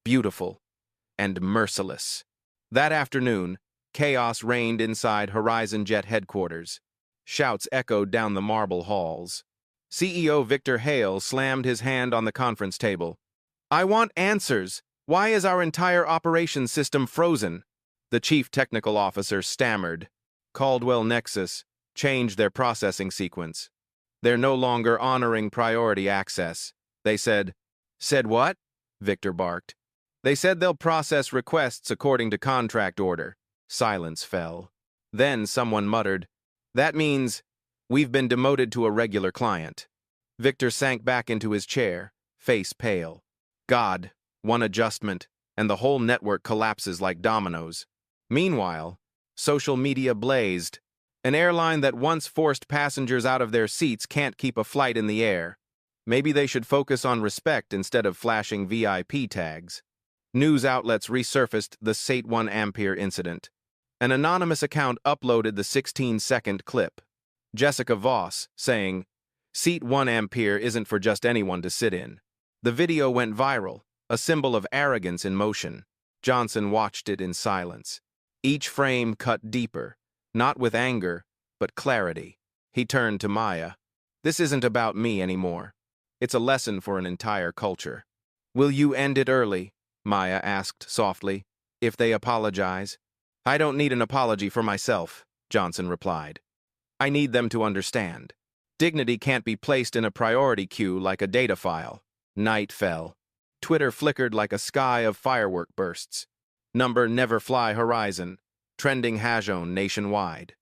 beautiful and merciless. That afternoon, chaos reigned inside Horizon Jet headquarters. Shouts echoed down the marble halls. CEO Victor Hale slammed his hand on the conference table. "I want answers. Why is our entire operations system frozen?" The chief technical officer stammered. "Caldwell Nexus changed their processing sequence. They're no longer honoring priority access. They said." "Said what?" Victor barked. "They said they'll process requests according to contract order." Silence fell. Then someone muttered, "That means we've been demoted to a regular client." Victor sank back into his chair, face pale. God, one adjustment, and the whole network collapses like dominoes. Meanwhile, social media blazed. An airline that once forced passengers out of their seats can't keep a flight in the air. Maybe they should focus on respect instead of flashing VIP tags. News outlets resurfaced the Sate 1 Ampere incident. An anonymous account uploaded the 16-second clip. Jessica Voss saying, "Seat 1 Ampere isn't for just anyone to sit in." The video went viral, a symbol of arrogance in motion. Johnson watched it in silence. Each frame cut deeper, not with anger, but clarity. He turned to Maya. "This isn't about me anymore. It's a lesson for an entire culture." "Will you end it early?" Maya asked softly. "If they apologize?" "I don't need an apology for myself," Johnson replied. "I need them to understand. Dignity can't be placed in a priority queue like a data file." Night fell. Twitter flickered like a sky of firework bursts. Number Never Fly Horizon, trending Hajon nationwide.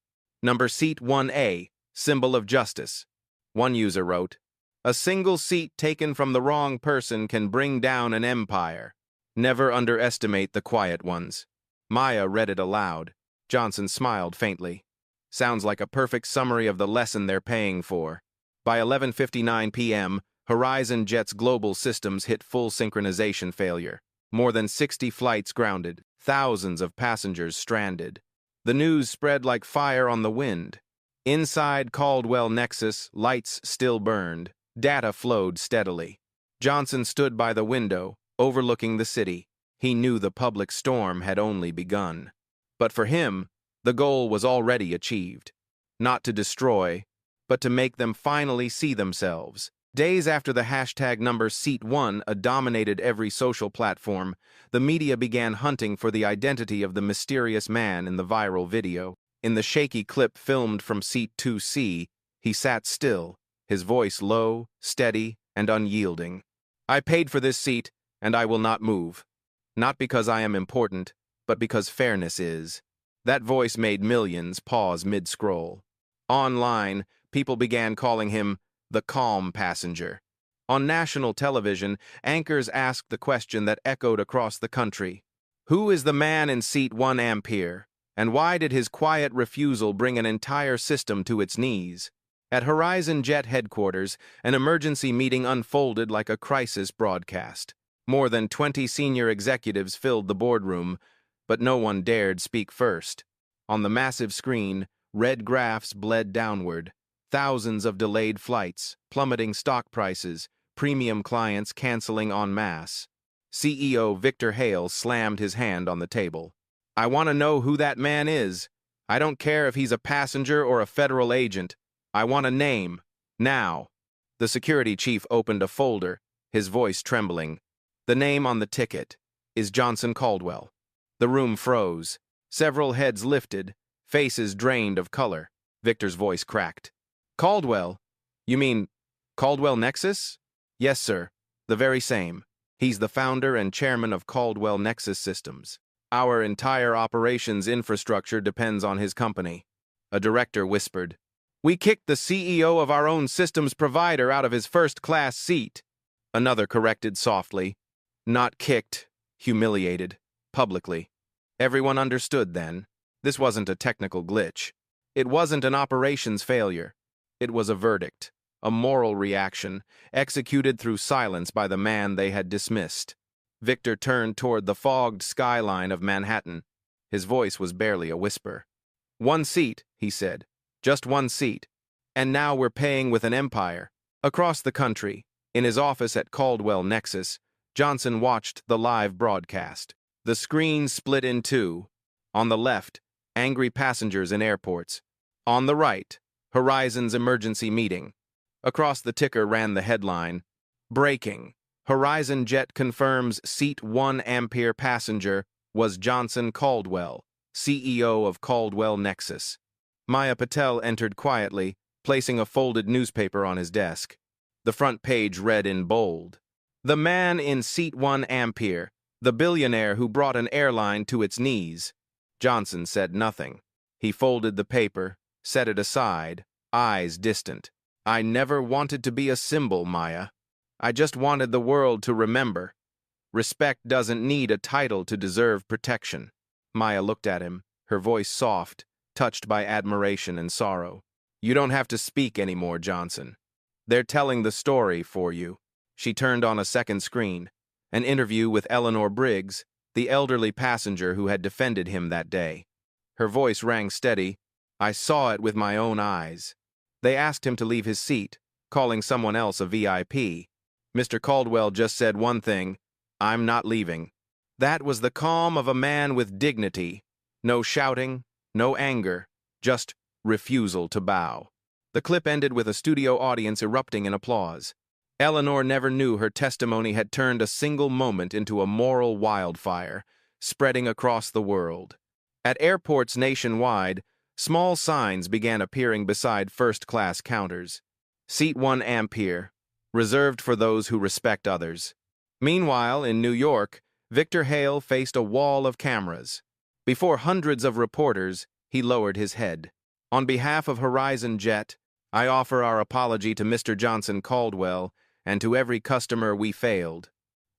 Number Seat 1A, symbol of justice. One user wrote, "A single seat taken from the wrong person can bring down an empire. Never underestimate the quiet ones." Maya read it aloud. Johnson smiled faintly. "Sounds like a perfect summary of the lesson they're paying for." By 11:59 p.m., Horizon Jet's global systems hit full synchronization failure. More than 60 flights grounded, thousands of passengers stranded. The news spread like fire on the wind. Inside Caldwell Nexus, lights still burned. Data flowed steadily. Johnson stood by the window, overlooking the city. He knew the public storm had only begun. But for him, the goal was already achieved. Not to destroy, but to make them finally see themselves. Days after the hashtag number Seat1 dominated every social platform, the media began hunting for the identity of the mysterious man in the viral video. In the shaky clip filmed from Seat 2C, he sat still, his voice low, steady, and unyielding. "I paid for this seat, and I will not move. Not because I am important, but because fairness is." That voice made millions pause mid-scroll. Online, people began calling him the calm passenger. On national television, anchors asked the question that echoed across the country. Who is the man in Seat 1 Ampere, and why did his quiet refusal bring an entire system to its knees? At Horizon Jet headquarters, an emergency meeting unfolded like a crisis broadcast. More than 20 senior executives filled the boardroom, but no one dared speak first. On the massive screen, red graphs bled downward. Thousands of delayed flights, plummeting stock prices, premium clients canceling en masse. CEO Victor Hale slammed his hand on the table. "I want to know who that man is. I don't care if he's a passenger or a federal agent. I want a name. Now." The security chief opened a folder, his voice trembling. "The name on the ticket is Johnson Caldwell." The room froze. Several heads lifted, faces drained of color. Victor's voice cracked. "Caldwell? You mean Caldwell Nexus?" "Yes, sir. The very same. He's the founder and chairman of Caldwell Nexus Systems. Our entire operations infrastructure depends on his company." A director whispered, "We kicked the CEO of our own systems provider out of his first-class seat." Another corrected softly, "Not kicked, humiliated, publicly." Everyone understood then. This wasn't a technical glitch. It wasn't an operations failure. It was a verdict, a moral reaction, executed through silence by the man they had dismissed. Victor turned toward the fogged skyline of Manhattan. His voice was barely a whisper. "One seat," he said. "Just one seat. And now we're paying with an empire." Across the country, in his office at Caldwell Nexus, Johnson watched the live broadcast. The screen split in two. On the left, angry passengers in airports. On the right, Horizon's emergency meeting. Across the ticker ran the headline, "Breaking. Horizon Jet confirms Seat 1 Ampere passenger was Johnson Caldwell, CEO of Caldwell Nexus." Maya Patel entered quietly, placing a folded newspaper on his desk. The front page read in bold, "The man in Seat 1 Ampere, the billionaire who brought an airline to its knees." Johnson said nothing. He folded the paper, set it aside, eyes distant. "I never wanted to be a symbol, Maya. I just wanted the world to remember. Respect doesn't need a title to deserve protection." Maya looked at him, her voice soft, touched by admiration and sorrow. "You don't have to speak anymore, Johnson. They're telling the story for you." She turned on a second screen, an interview with Eleanor Briggs, the elderly passenger who had defended him that day. Her voice rang steady. "I saw it with my own eyes. They asked him to leave his seat, calling someone else a VIP. Mr. Caldwell just said one thing, 'I'm not leaving.' That was the calm of a man with dignity. No shouting, no anger, just refusal to bow." The clip ended with a studio audience erupting in applause. Eleanor never knew her testimony had turned a single moment into a moral wildfire, spreading across the world. At airports nationwide, small signs began appearing beside first-class counters. "Seat 1 Ampere, reserved for those who respect others." Meanwhile, in New York, Victor Hale faced a wall of cameras. Before hundreds of reporters, he lowered his head. "On behalf of Horizon Jet, I offer our apology to Mr. Johnson Caldwell and to every customer we failed.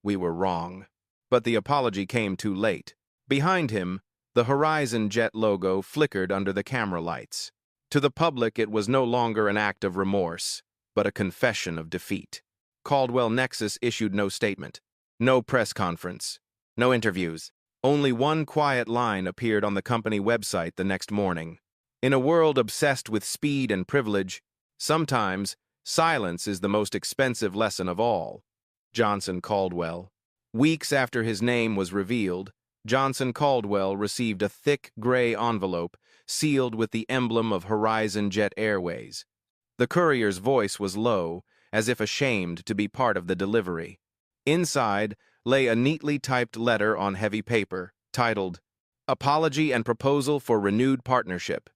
We were wrong." But the apology came too late. Behind him, the Horizon Jet logo flickered under the camera lights. To the public, it was no longer an act of remorse, but a confession of defeat. Caldwell Nexus issued no statement, no press conference, no interviews. Only one quiet line appeared on the company website the next morning. In a world obsessed with speed and privilege, sometimes silence is the most expensive lesson of all. Johnson Caldwell. Weeks after his name was revealed, Johnson Caldwell received a thick gray envelope sealed with the emblem of Horizon Jet Airways. The courier's voice was low, as if ashamed to be part of the delivery. Inside lay a neatly typed letter on heavy paper, titled, "Apology and Proposal for Renewed Partnership."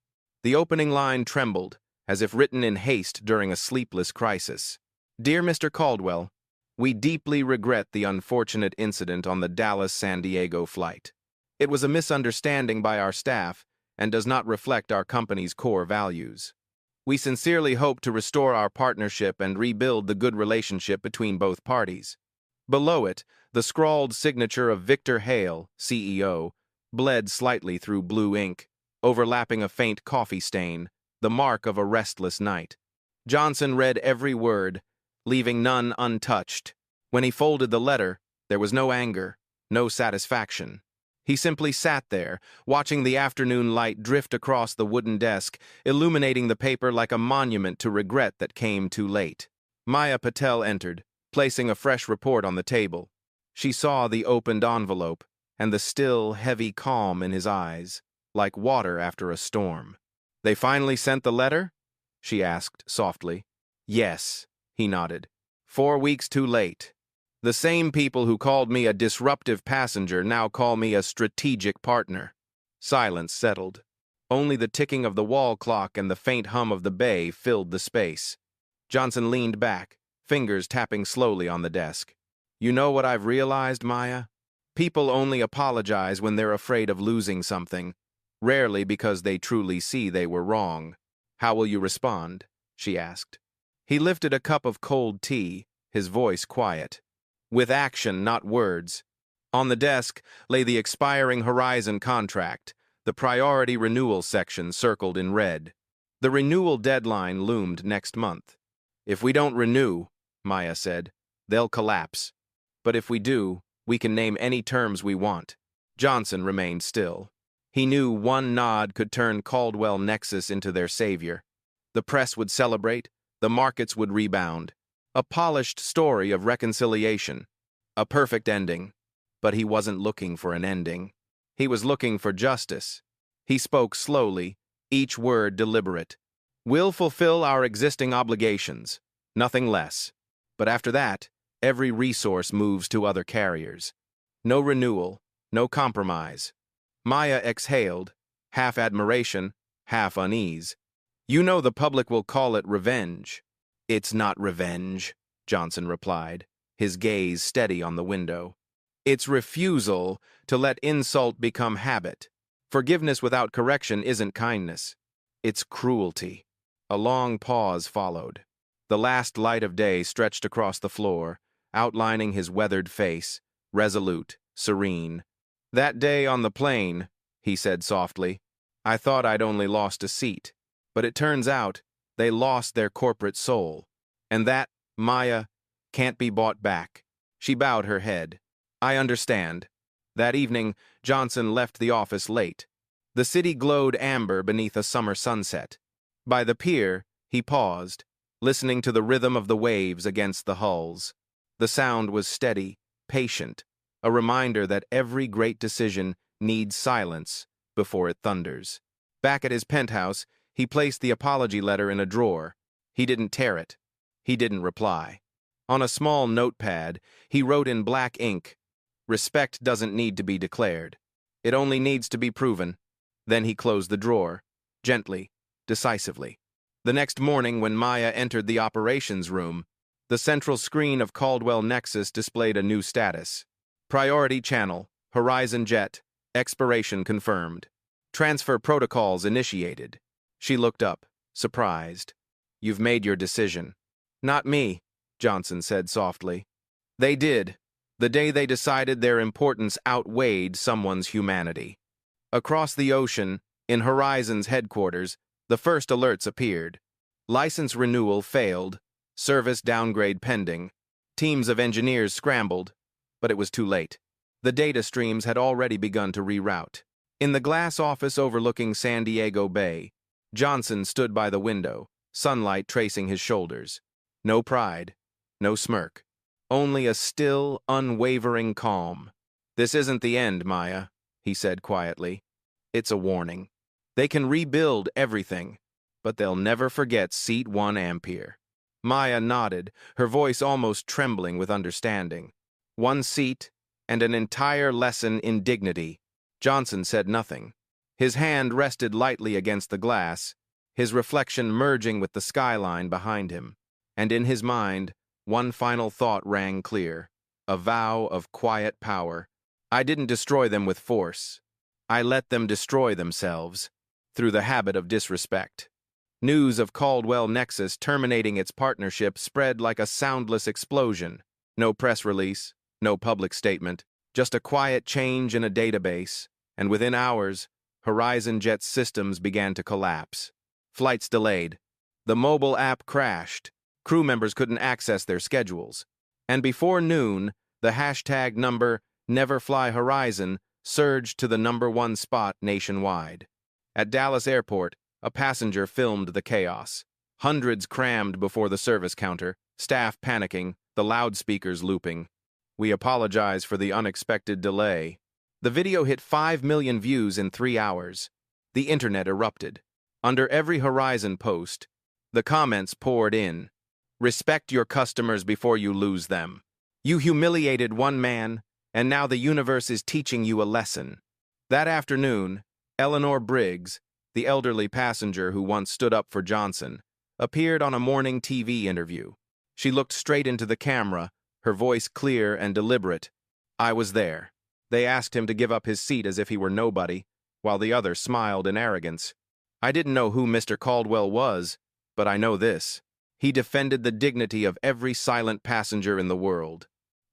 The opening line trembled, as if written in haste during a sleepless crisis. Dear Mr. Caldwell, we deeply regret the unfortunate incident on the Dallas-San Diego flight. It was a misunderstanding by our staff and does not reflect our company's core values. We sincerely hope to restore our partnership and rebuild the good relationship between both parties. Below it, the scrawled signature of Victor Hale, CEO, bled slightly through blue ink, overlapping a faint coffee stain, the mark of a restless night. Johnson read every word, leaving none untouched. When he folded the letter, there was no anger, no satisfaction. He simply sat there, watching the afternoon light drift across the wooden desk, illuminating the paper like a monument to regret that came too late. Maya Patel entered, placing a fresh report on the table. She saw the opened envelope, and the still, heavy calm in his eyes, like water after a storm. "They finally sent the letter?" she asked softly. "Yes," he nodded. 4 weeks too late. The same people who called me a disruptive passenger now call me a strategic partner." Silence settled. Only the ticking of the wall clock and the faint hum of the bay filled the space. Johnson leaned back, fingers tapping slowly on the desk. "You know what I've realized, Maya? People only apologize when they're afraid of losing something, rarely because they truly see they were wrong. How will you respond?" she asked. He lifted a cup of cold tea, his voice quiet. "With action, not words." On the desk lay the expiring Horizon contract, the priority renewal section circled in red. The renewal deadline loomed next month. "If we don't renew," Maya said, "they'll collapse. But if we do, we can name any terms we want." Johnson remained still. He knew one nod could turn Caldwell Nexus into their savior. The press would celebrate, the markets would rebound. A polished story of reconciliation. A perfect ending. But he wasn't looking for an ending. He was looking for justice. He spoke slowly, each word deliberate. "We'll fulfill our existing obligations, nothing less. But after that, every resource moves to other carriers. No renewal, no compromise." Maya exhaled, half admiration, half unease. "You know the public will call it revenge." "It's not revenge," Johnson replied, his gaze steady on the window. "It's refusal to let insult become habit. Forgiveness without correction isn't kindness. It's cruelty." A long pause followed. The last light of day stretched across the floor, outlining his weathered face, resolute, serene. "That day on the plane," he said softly, "I thought I'd only lost a seat. But it turns out they lost their corporate soul. And that, Maya, can't be bought back." She bowed her head. "I understand." That evening, Johnson left the office late. The city glowed amber beneath a summer sunset. By the pier, he paused, listening to the rhythm of the waves against the hulls. The sound was steady, patient, a reminder that every great decision needs silence before it thunders. Back at his penthouse, he placed the apology letter in a drawer. He didn't tear it. He didn't reply. On a small notepad, he wrote in black ink, "Respect doesn't need to be declared. It only needs to be proven." Then he closed the drawer, gently, decisively. The next morning, when Maya entered the operations room, the central screen of Caldwell Nexus displayed a new status. Priority channel, Horizon Jet, expiration confirmed. Transfer protocols initiated. She looked up, surprised. "You've made your decision." "Not me," Johnson said softly. "They did, the day they decided their importance outweighed someone's humanity." Across the ocean, in Horizon's headquarters, the first alerts appeared. License renewal failed, service downgrade pending. Teams of engineers scrambled, but it was too late. The data streams had already begun to reroute. In the glass office overlooking San Diego Bay, Johnson stood by the window, sunlight tracing his shoulders. No pride, no smirk. Only a still, unwavering calm. "This isn't the end, Maya," he said quietly. "It's a warning. They can rebuild everything, but they'll never forget seat 1 Ampere. Maya nodded, her voice almost trembling with understanding. 1 seat, and an entire lesson in dignity. Johnson said nothing. His hand rested lightly against the glass, his reflection merging with the skyline behind him. And in his mind, one final thought rang clear, a vow of quiet power. I didn't destroy them with force. I let them destroy themselves, through the habit of disrespect. News of Caldwell Nexus terminating its partnership spread like a soundless explosion. No press release, no public statement, just a quiet change in a database, and within hours, Horizon Jet's systems began to collapse. Flights delayed. The mobile app crashed. Crew members couldn't access their schedules. And before noon, the hashtag number #NeverFlyHorizon surged to the #1 spot nationwide. At Dallas Airport, a passenger filmed the chaos. Hundreds crammed before the service counter, staff panicking, the loudspeakers looping. We apologize for the unexpected delay. The video hit 5 million views in 3 hours. The internet erupted. Under every Horizon post, the comments poured in. Respect your customers before you lose them. You humiliated one man, and now the universe is teaching you a lesson. That afternoon, Eleanor Briggs, the elderly passenger who once stood up for Johnson, appeared on a morning TV interview. She looked straight into the camera, her voice clear and deliberate. I was there. They asked him to give up his seat as if he were nobody, while the other smiled in arrogance. I didn't know who Mr. Caldwell was, but I know this. He defended the dignity of every silent passenger in the world.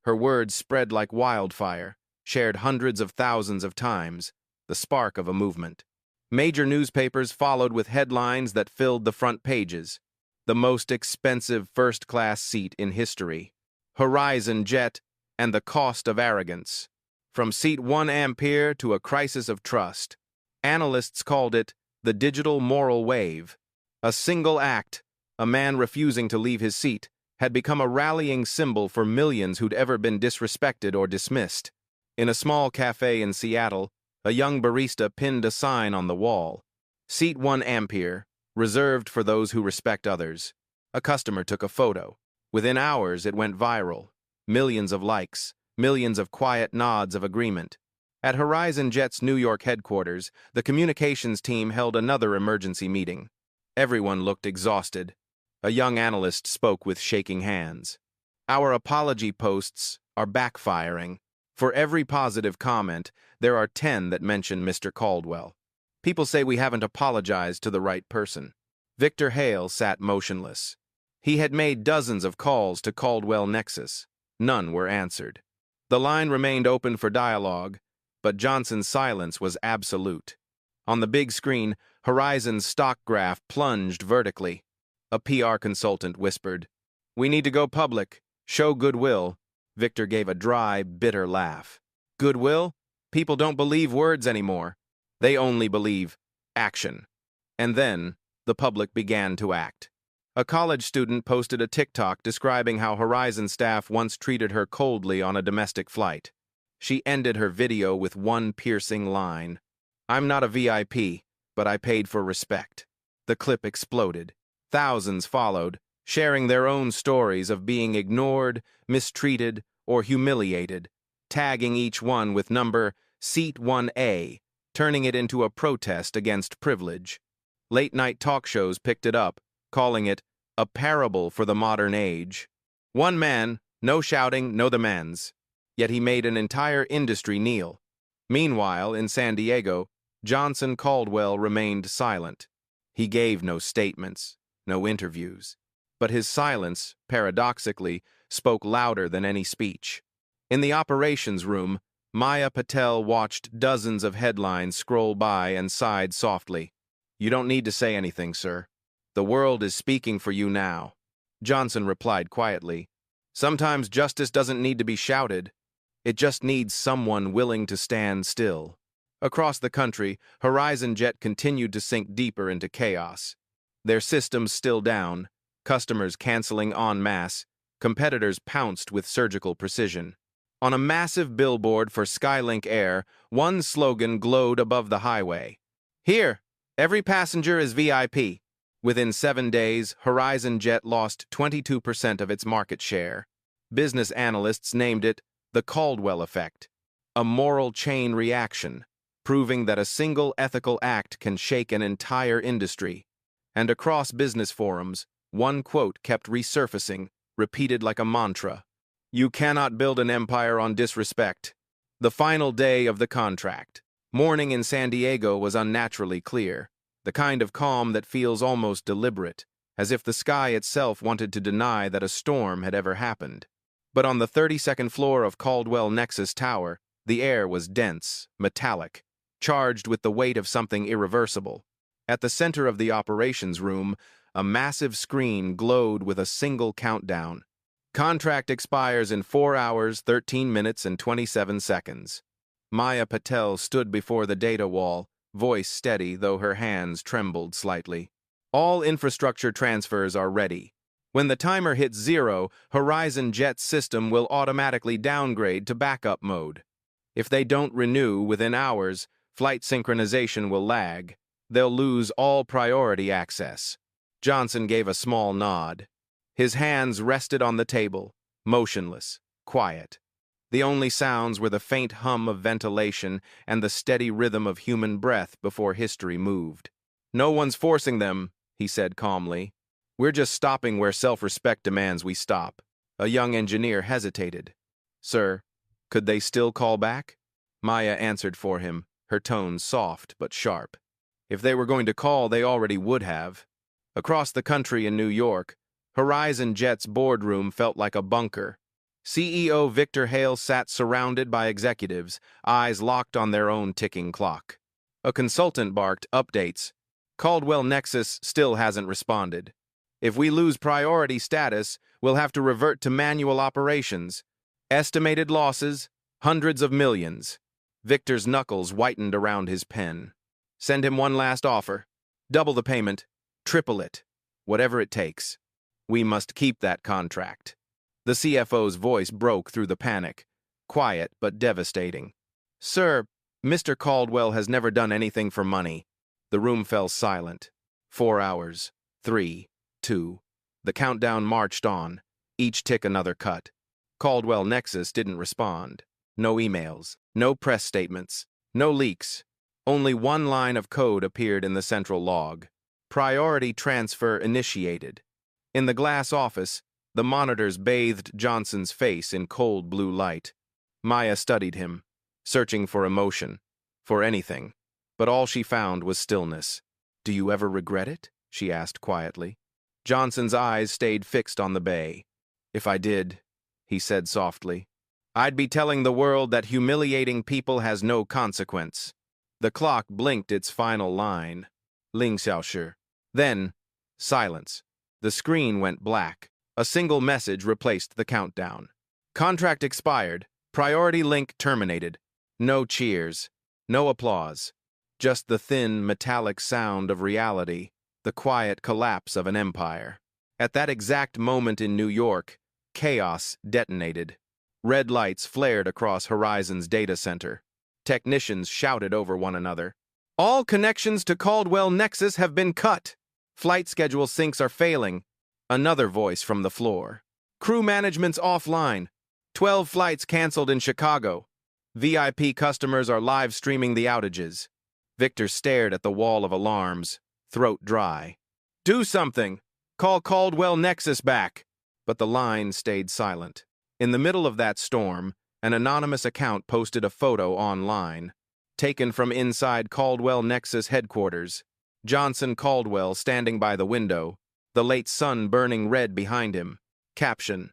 Her words spread like wildfire, shared hundreds of thousands of times, the spark of a movement. Major newspapers followed with headlines that filled the front pages. The most expensive first-class seat in history. Horizon Jet and the cost of arrogance. From seat 1 Ampere to a crisis of trust. Analysts called it the digital moral wave. A single act, a man refusing to leave his seat, had become a rallying symbol for millions who'd ever been disrespected or dismissed. In a small cafe in Seattle, a young barista pinned a sign on the wall. Seat 1 Ampere, reserved for those who respect others. A customer took a photo. Within hours, it went viral. Millions of likes, millions of quiet nods of agreement. At Horizon Jet's New York headquarters, the communications team held another emergency meeting. Everyone looked exhausted. A young analyst spoke with shaking hands. Our apology posts are backfiring. For every positive comment, there are 10 that mention Mr. Caldwell. People say we haven't apologized to the right person. Victor Hale sat motionless. He had made dozens of calls to Caldwell Nexus. None were answered. The line remained open for dialogue, but Johnson's silence was absolute. On the big screen, Horizon's stock graph plunged vertically. A PR consultant whispered, "We need to go public. Show goodwill." Victor gave a dry, bitter laugh. Goodwill? People don't believe words anymore. They only believe action. And then, the public began to act. A college student posted a TikTok describing how Horizon staff once treated her coldly on a domestic flight. She ended her video with one piercing line. "I'm not a VIP, but I paid for respect." The clip exploded. Thousands followed, sharing their own stories of being ignored, mistreated, or humiliated, tagging each one with number Seat 1A, turning it into a protest against privilege. Late-night talk shows picked it up, calling it a parable for the modern age. One man, no shouting, no demands. Yet he made an entire industry kneel. Meanwhile, in San Diego, Johnson Caldwell remained silent. He gave no statements, no interviews. But his silence, paradoxically, spoke louder than any speech. In the operations room, Maya Patel watched dozens of headlines scroll by and sighed softly. "You don't need to say anything, sir. The world is speaking for you now." Johnson replied quietly, "Sometimes justice doesn't need to be shouted. It just needs someone willing to stand still." Across the country, Horizon Jet continued to sink deeper into chaos. Their systems still down, customers canceling en masse, competitors pounced with surgical precision. On a massive billboard for Skylink Air, one slogan glowed above the highway. "Here, every passenger is VIP. Within 7 days, Horizon Jet lost 22% of its market share. Business analysts named it the Caldwell effect, a moral chain reaction, proving that a single ethical act can shake an entire industry. And across business forums, one quote kept resurfacing, repeated like a mantra. You cannot build an empire on disrespect. The final day of the contract. Morning in San Diego was unnaturally clear, the kind of calm that feels almost deliberate, as if the sky itself wanted to deny that a storm had ever happened. But on the 32nd floor of Caldwell Nexus Tower, the air was dense, metallic, charged with the weight of something irreversible. At the center of the operations room, a massive screen glowed with a single countdown. Contract expires in 4 hours, 13 minutes, and 27 seconds. Maya Patel stood before the data wall, voice steady though her hands trembled slightly. All infrastructure transfers are ready. When the timer hits 0, Horizon Jet's system will automatically downgrade to backup mode. If they don't renew within hours, flight synchronization will lag. They'll lose all priority access. Johnson gave a small nod. His hands rested on the table, motionless, quiet. The only sounds were the faint hum of ventilation and the steady rhythm of human breath before history moved. No one's forcing them, he said calmly. We're just stopping where self-respect demands we stop. A young engineer hesitated. Sir, could they still call back? Maya answered for him, her tone soft but sharp. If they were going to call, they already would have. Across the country in New York, Horizon Jet's boardroom felt like a bunker. CEO Victor Hale sat surrounded by executives, eyes locked on their own ticking clock. A consultant barked, updates. Caldwell Nexus still hasn't responded. If we lose priority status, we'll have to revert to manual operations. Estimated losses, hundreds of millions. Victor's knuckles whitened around his pen. Send him one last offer. Double the payment. Triple it. Whatever it takes. We must keep that contract. The CFO's voice broke through the panic, quiet but devastating. Sir, Mr. Caldwell has never done anything for money. The room fell silent. 4 hours. 3, 2. The countdown marched on, each tick another cut. Caldwell Nexus didn't respond. No emails, no press statements, no leaks. Only one line of code appeared in the central log. Priority transfer initiated. In the glass office, the monitors bathed Johnson's face in cold blue light. Maya studied him, searching for emotion, for anything, but all she found was stillness. Do you ever regret it? She asked quietly. Johnson's eyes stayed fixed on the bay. If I did, he said softly, I'd be telling the world that humiliating people has no consequence. The clock blinked its final line. Ling Xiaoshi. Then, silence. The screen went black. A single message replaced the countdown. Contract expired. Priority link terminated. No cheers. No applause. Just the thin, metallic sound of reality, the quiet collapse of an empire. At that exact moment in New York, chaos detonated. Red lights flared across Horizon's data center. Technicians shouted over one another. All connections to Caldwell Nexus have been cut. Flight schedule syncs are failing. Another voice from the floor. Crew management's offline. 12 flights canceled in Chicago. VIP customers are live streaming the outages. Victor stared at the wall of alarms, throat dry. Do something! Call Caldwell Nexus back! But the line stayed silent. In the middle of that storm, an anonymous account posted a photo online, taken from inside Caldwell Nexus headquarters. Johnson Caldwell standing by the window, the late sun burning red behind him. Caption: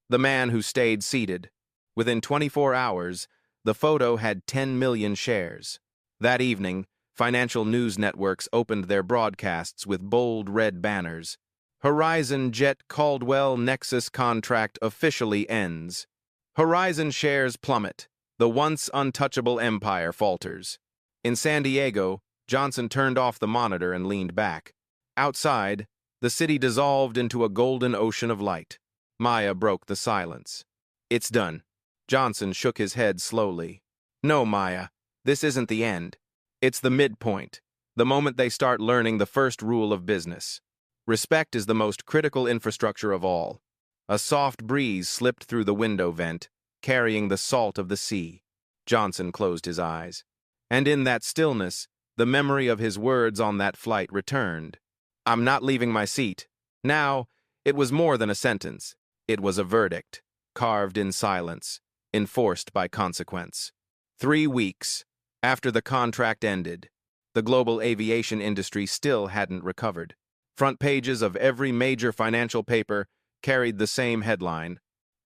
The man who stayed seated. Within 24 hours, the photo had 10 million shares. That evening, financial news networks opened their broadcasts with bold red banners. Horizon Jet Caldwell Nexus contract officially ends. Horizon shares plummet. The once untouchable empire falters. In San Diego, Johnson turned off the monitor and leaned back. Outside, the city dissolved into a golden ocean of light. Maya broke the silence. It's done. Johnson shook his head slowly. No, Maya, this isn't the end. It's the midpoint, the moment they start learning the first rule of business. Respect is the most critical infrastructure of all. A soft breeze slipped through the window vent, carrying the salt of the sea. Johnson closed his eyes. And in that stillness, the memory of his words on that flight returned. "I'm not leaving my seat." Now, it was more than a sentence. It was a verdict, carved in silence, enforced by consequence. 3 weeks after the contract ended, the global aviation industry still hadn't recovered. Front pages of every major financial paper carried the same headline: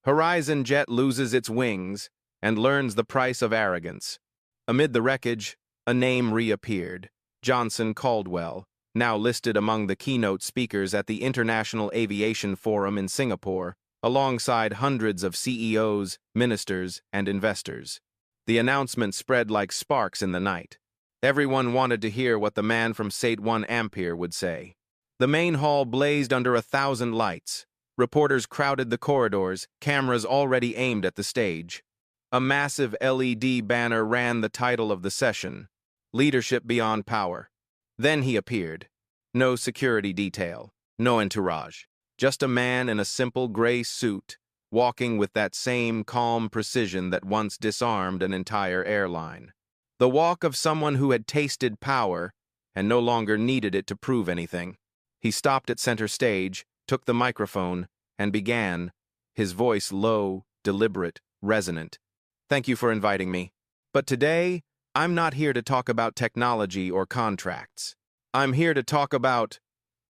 Horizon Jet loses its wings and learns the price of arrogance. Amid the wreckage, a name reappeared: Johnson Caldwell, now listed among the keynote speakers at the International Aviation Forum in Singapore, alongside hundreds of CEOs, ministers, and investors. The announcement spread like sparks in the night. Everyone wanted to hear what the man from Sate 1 Ampere would say. The main hall blazed under 1,000 lights. Reporters crowded the corridors, cameras already aimed at the stage. A massive LED banner ran the title of the session: Leadership Beyond Power. Then he appeared. No security detail, no entourage. Just a man in a simple gray suit, walking with that same calm precision that once disarmed an entire airline. The walk of someone who had tasted power and no longer needed it to prove anything. He stopped at center stage, took the microphone, and began, his voice low, deliberate, resonant. "Thank you for inviting me. But today, I'm not here to talk about technology or contracts. I'm here to talk about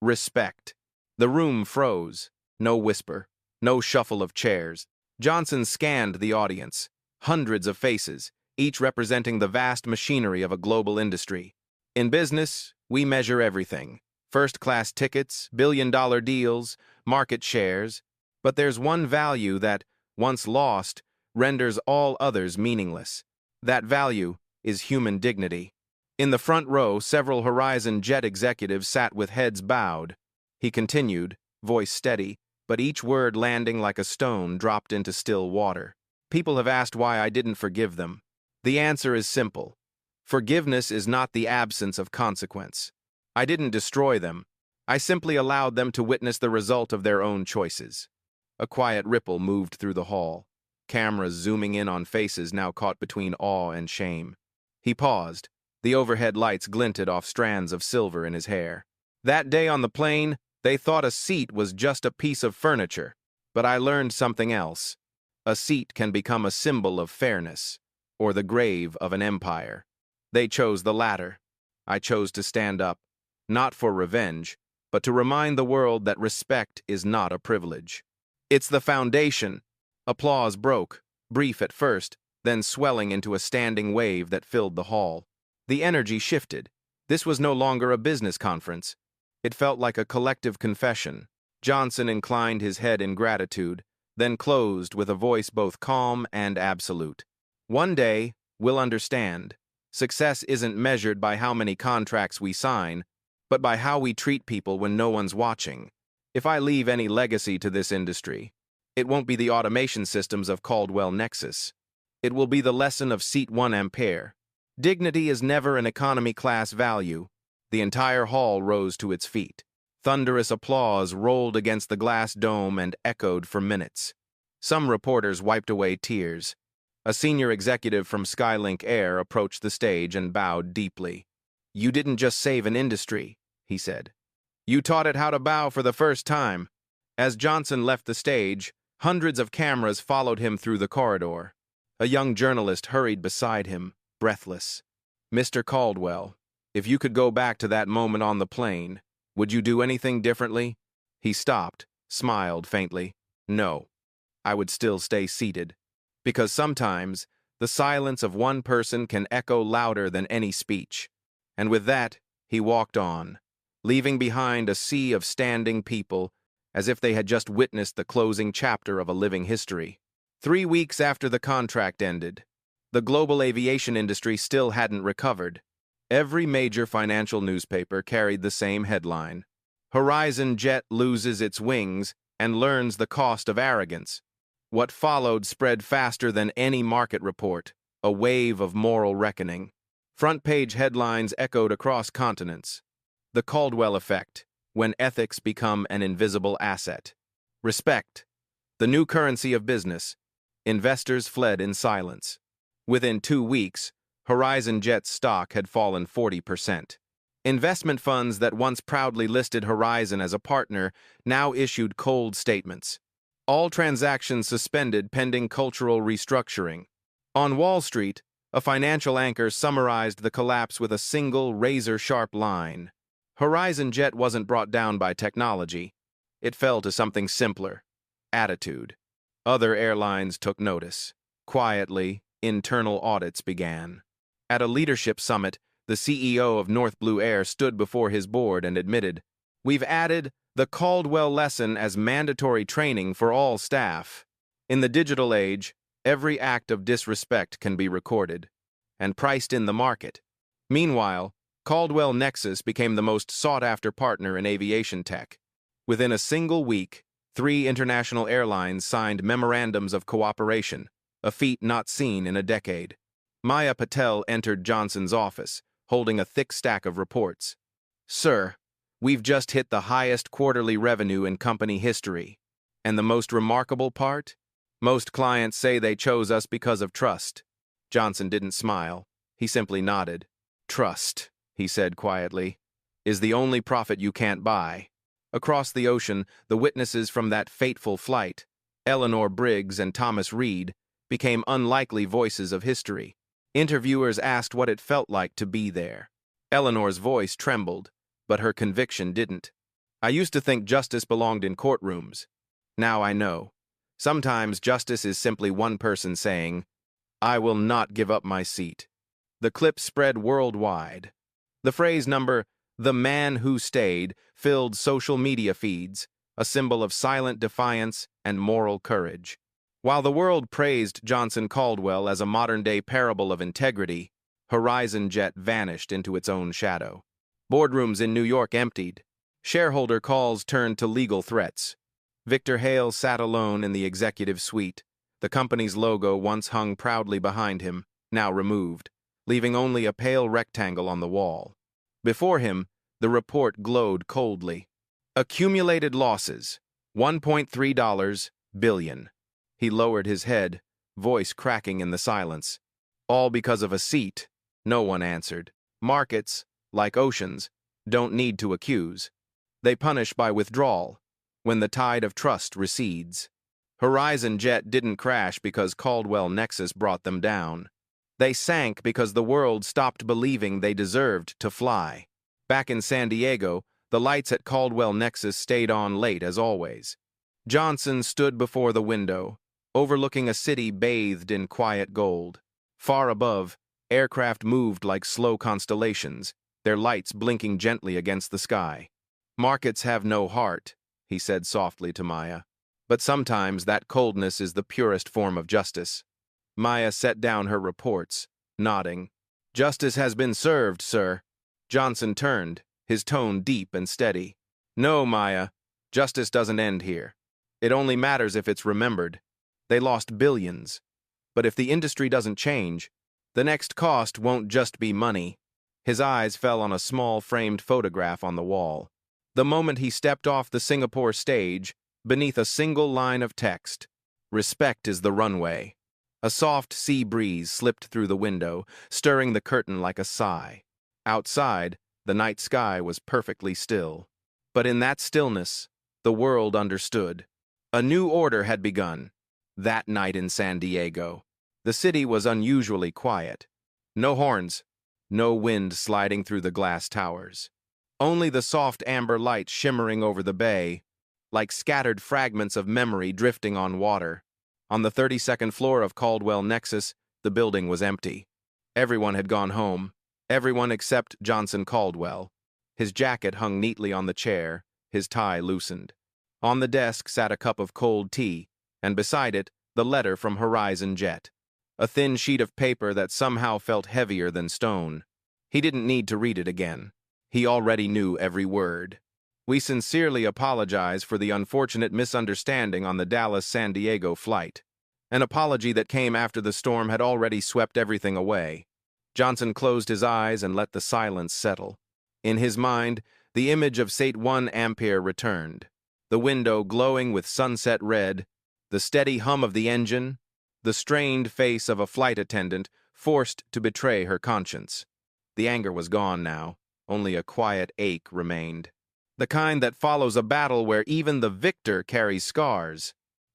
respect." The room froze. No whisper, no shuffle of chairs. Johnson scanned the audience. Hundreds of faces, each representing the vast machinery of a global industry. In business, we measure everything: first-class tickets, billion-dollar deals, market shares. But there's one value that, once lost, renders all others meaningless. That value is human dignity. In the front row, several Horizon Jet executives sat with heads bowed. He continued, voice steady, but each word landing like a stone dropped into still water. "People have asked why I didn't forgive them. The answer is simple. Forgiveness is not the absence of consequence. I didn't destroy them. I simply allowed them to witness the result of their own choices." A quiet ripple moved through the hall, cameras zooming in on faces now caught between awe and shame. He paused. The overhead lights glinted off strands of silver in his hair. "That day on the plane, they thought a seat was just a piece of furniture. But I learned something else. A seat can become a symbol of fairness, or the grave of an empire. They chose the latter. I chose to stand up, not for revenge, but to remind the world that respect is not a privilege. It's the foundation." Applause broke, brief at first, then swelling into a standing wave that filled the hall. The energy shifted. This was no longer a business conference. It felt like a collective confession. Johnson inclined his head in gratitude, then closed with a voice both calm and absolute. "One day, we'll understand. Success isn't measured by how many contracts we sign, but by how we treat people when no one's watching. If I leave any legacy to this industry, it won't be the automation systems of Caldwell Nexus. It will be the lesson of Sate 1 Ampere. Dignity is never an economy-class value." The entire hall rose to its feet. Thunderous applause rolled against the glass dome and echoed for minutes. Some reporters wiped away tears. A senior executive from Skylink Air approached the stage and bowed deeply. "You didn't just save an industry," he said. "You taught it how to bow for the first time." As Johnson left the stage, hundreds of cameras followed him through the corridor. A young journalist hurried beside him, breathless. "Mr. Caldwell, if you could go back to that moment on the plane, would you do anything differently?" He stopped, smiled faintly. "No. I would still stay seated. Because sometimes, the silence of one person can echo louder than any speech." And with that, he walked on, leaving behind a sea of standing people, as if they had just witnessed the closing chapter of a living history. 3 weeks after the contract ended, the global aviation industry still hadn't recovered. Every major financial newspaper carried the same headline: Horizon Jet loses its wings and learns the cost of arrogance. What followed spread faster than any market report, a wave of moral reckoning. Front-page headlines echoed across continents. The Caldwell effect, when ethics become an invisible asset. Respect, the new currency of business. Investors fled in silence. Within 2 weeks, Horizon Jet's stock had fallen 40%. Investment funds that once proudly listed Horizon as a partner now issued cold statements. All transactions suspended pending cultural restructuring. On Wall Street, a financial anchor summarized the collapse with a single razor-sharp line. Horizon Jet wasn't brought down by technology. It fell to something simpler: attitude. Other airlines took notice. Quietly, internal audits began. At a leadership summit, the CEO of North Blue Air stood before his board and admitted, "We've added the Caldwell lesson as mandatory training for all staff. In the digital age, every act of disrespect can be recorded and priced in the market." Meanwhile, Caldwell Nexus became the most sought-after partner in aviation tech. Within a single week, 3 international airlines signed memorandums of cooperation, a feat not seen in a decade. Maya Patel entered Johnson's office, holding a thick stack of reports. "Sir, we've just hit the highest quarterly revenue in company history. And the most remarkable part? Most clients say they chose us because of trust." Johnson didn't smile. He simply nodded. "Trust," he said quietly, "is the only profit you can't buy." Across the ocean, the witnesses from that fateful flight, Eleanor Briggs and Thomas Reed, became unlikely voices of history. Interviewers asked what it felt like to be there. Eleanor's voice trembled, but her conviction didn't. "I used to think justice belonged in courtrooms. Now I know. Sometimes justice is simply one person saying, 'I will not give up my seat.'" The clip spread worldwide. The phrase number, "the man who stayed," filled social media feeds, a symbol of silent defiance and moral courage. While the world praised Johnson Caldwell as a modern-day parable of integrity, Horizon Jet vanished into its own shadow. Boardrooms in New York emptied. Shareholder calls turned to legal threats. Victor Hale sat alone in the executive suite. The company's logo once hung proudly behind him, now removed, leaving only a pale rectangle on the wall. Before him, the report glowed coldly. Accumulated losses, $1.3 billion. He lowered his head, voice cracking in the silence. All because of a seat. No one answered. Markets, like oceans, don't need to accuse. They punish by withdrawal, when the tide of trust recedes. Horizon Jet didn't crash because Caldwell Nexus brought them down. They sank because the world stopped believing they deserved to fly. Back in San Diego, the lights at Caldwell Nexus stayed on late as always. Johnson stood before the window, overlooking a city bathed in quiet gold. Far above, aircraft moved like slow constellations, their lights blinking gently against the sky. "Markets have no heart," he said softly to Maya. "But sometimes that coldness is the purest form of justice." Maya set down her reports, nodding. "Justice has been served, sir." Johnson turned, his tone deep and steady. "No, Maya, justice doesn't end here. It only matters if it's remembered. They lost billions. But if the industry doesn't change, the next cost won't just be money." His eyes fell on a small framed photograph on the wall. The moment he stepped off the Singapore stage, beneath a single line of text, "Respect is the runway." A soft sea breeze slipped through the window, stirring the curtain like a sigh. Outside, the night sky was perfectly still. But in that stillness, the world understood. A new order had begun. That night in San Diego, the city was unusually quiet. No horns, no wind sliding through the glass towers. Only the soft amber light shimmering over the bay, like scattered fragments of memory drifting on water. On the 32nd floor of Caldwell Nexus, the building was empty. Everyone had gone home, everyone except Johnson Caldwell. His jacket hung neatly on the chair, his tie loosened. On the desk sat a cup of cold tea, and beside it, the letter from Horizon Jet. A thin sheet of paper that somehow felt heavier than stone. He didn't need to read it again. He already knew every word. "We sincerely apologize for the unfortunate misunderstanding on the Dallas-San Diego flight." An apology that came after the storm had already swept everything away. Johnson closed his eyes and let the silence settle. In his mind, The image of Sate 1 Ampere returned. The window glowing with sunset red, the steady hum of the engine, the strained face of a flight attendant forced to betray her conscience. The anger was gone now. Only a quiet ache remained. The kind that follows a battle where even the victor carries scars.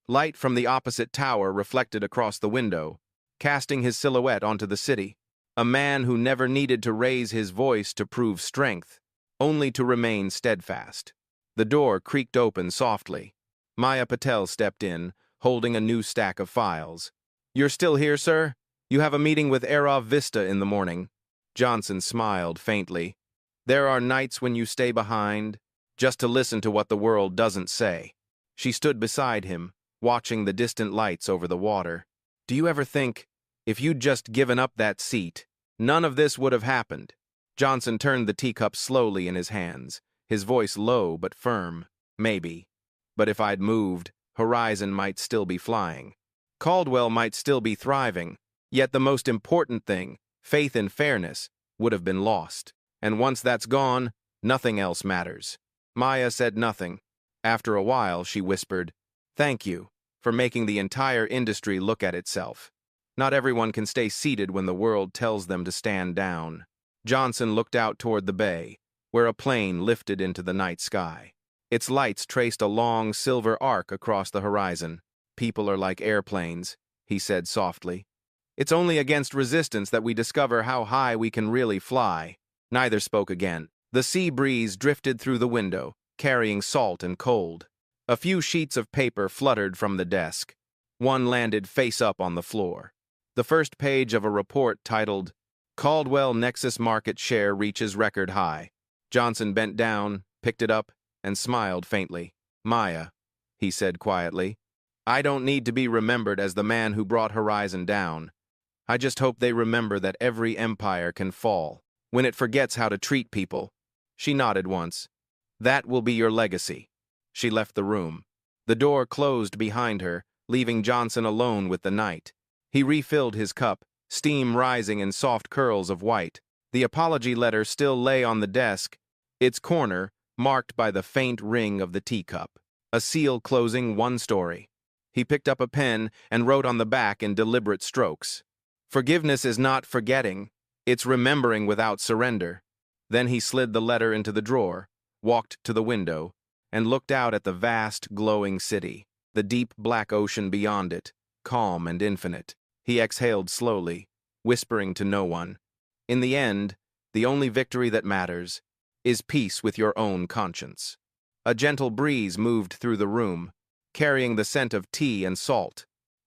Light from the opposite tower reflected across the window, casting his silhouette onto the city. A man who never needed to raise his voice to prove strength, only to remain steadfast. The door creaked open softly. Maya Patel stepped in, holding a new stack of files. "You're still here, sir? You have a meeting with Aerav Vista in the morning." Johnson smiled faintly. "There are nights when you stay behind, just to listen to what the world doesn't say." She stood beside him, watching the distant lights over the water. "Do you ever think, if you'd just given up that seat, none of this would have happened?" Johnson turned the teacup slowly in his hands, his voice low but firm. "Maybe. But if I'd moved, Horizon might still be flying. Caldwell might still be thriving. Yet the most important thing, faith and fairness, would have been lost. And once that's gone, nothing else matters." Maya said nothing. After a while, she whispered, "Thank you for making the entire industry look at itself. Not everyone can stay seated when the world tells them to stand down." Johnson looked out toward the bay, where a plane lifted into the night sky. Its lights traced a long silver arc across the horizon. "People are like airplanes," he said softly. "It's only against resistance that we discover how high we can really fly." Neither spoke again. The sea breeze drifted through the window, carrying salt and cold. A few sheets of paper fluttered from the desk. One landed face up on the floor. The first page of a report titled, "Caldwell Nexus Market Share Reaches Record High." Johnson bent down, picked it up, and smiled faintly. "Maya," he said quietly, "I don't need to be remembered as the man who brought Horizon down. I just hope they remember that every empire can fall when it forgets how to treat people." She nodded once. "That will be your legacy." She left the room. The door closed behind her, leaving Johnson alone with the night. He refilled his cup, steam rising in soft curls of white. The apology letter still lay on the desk, its corner marked by the faint ring of the teacup, a seal closing one story. He picked up a pen and wrote on the back in deliberate strokes. "Forgiveness is not forgetting, it's remembering without surrender." Then he slid the letter into the drawer, walked to the window, and looked out at the vast, glowing city, the deep black ocean beyond it, calm and infinite. He exhaled slowly, whispering to no one. In the end, the only victory that matters is peace with your own conscience. A gentle breeze moved through the room, carrying the scent of tea and salt.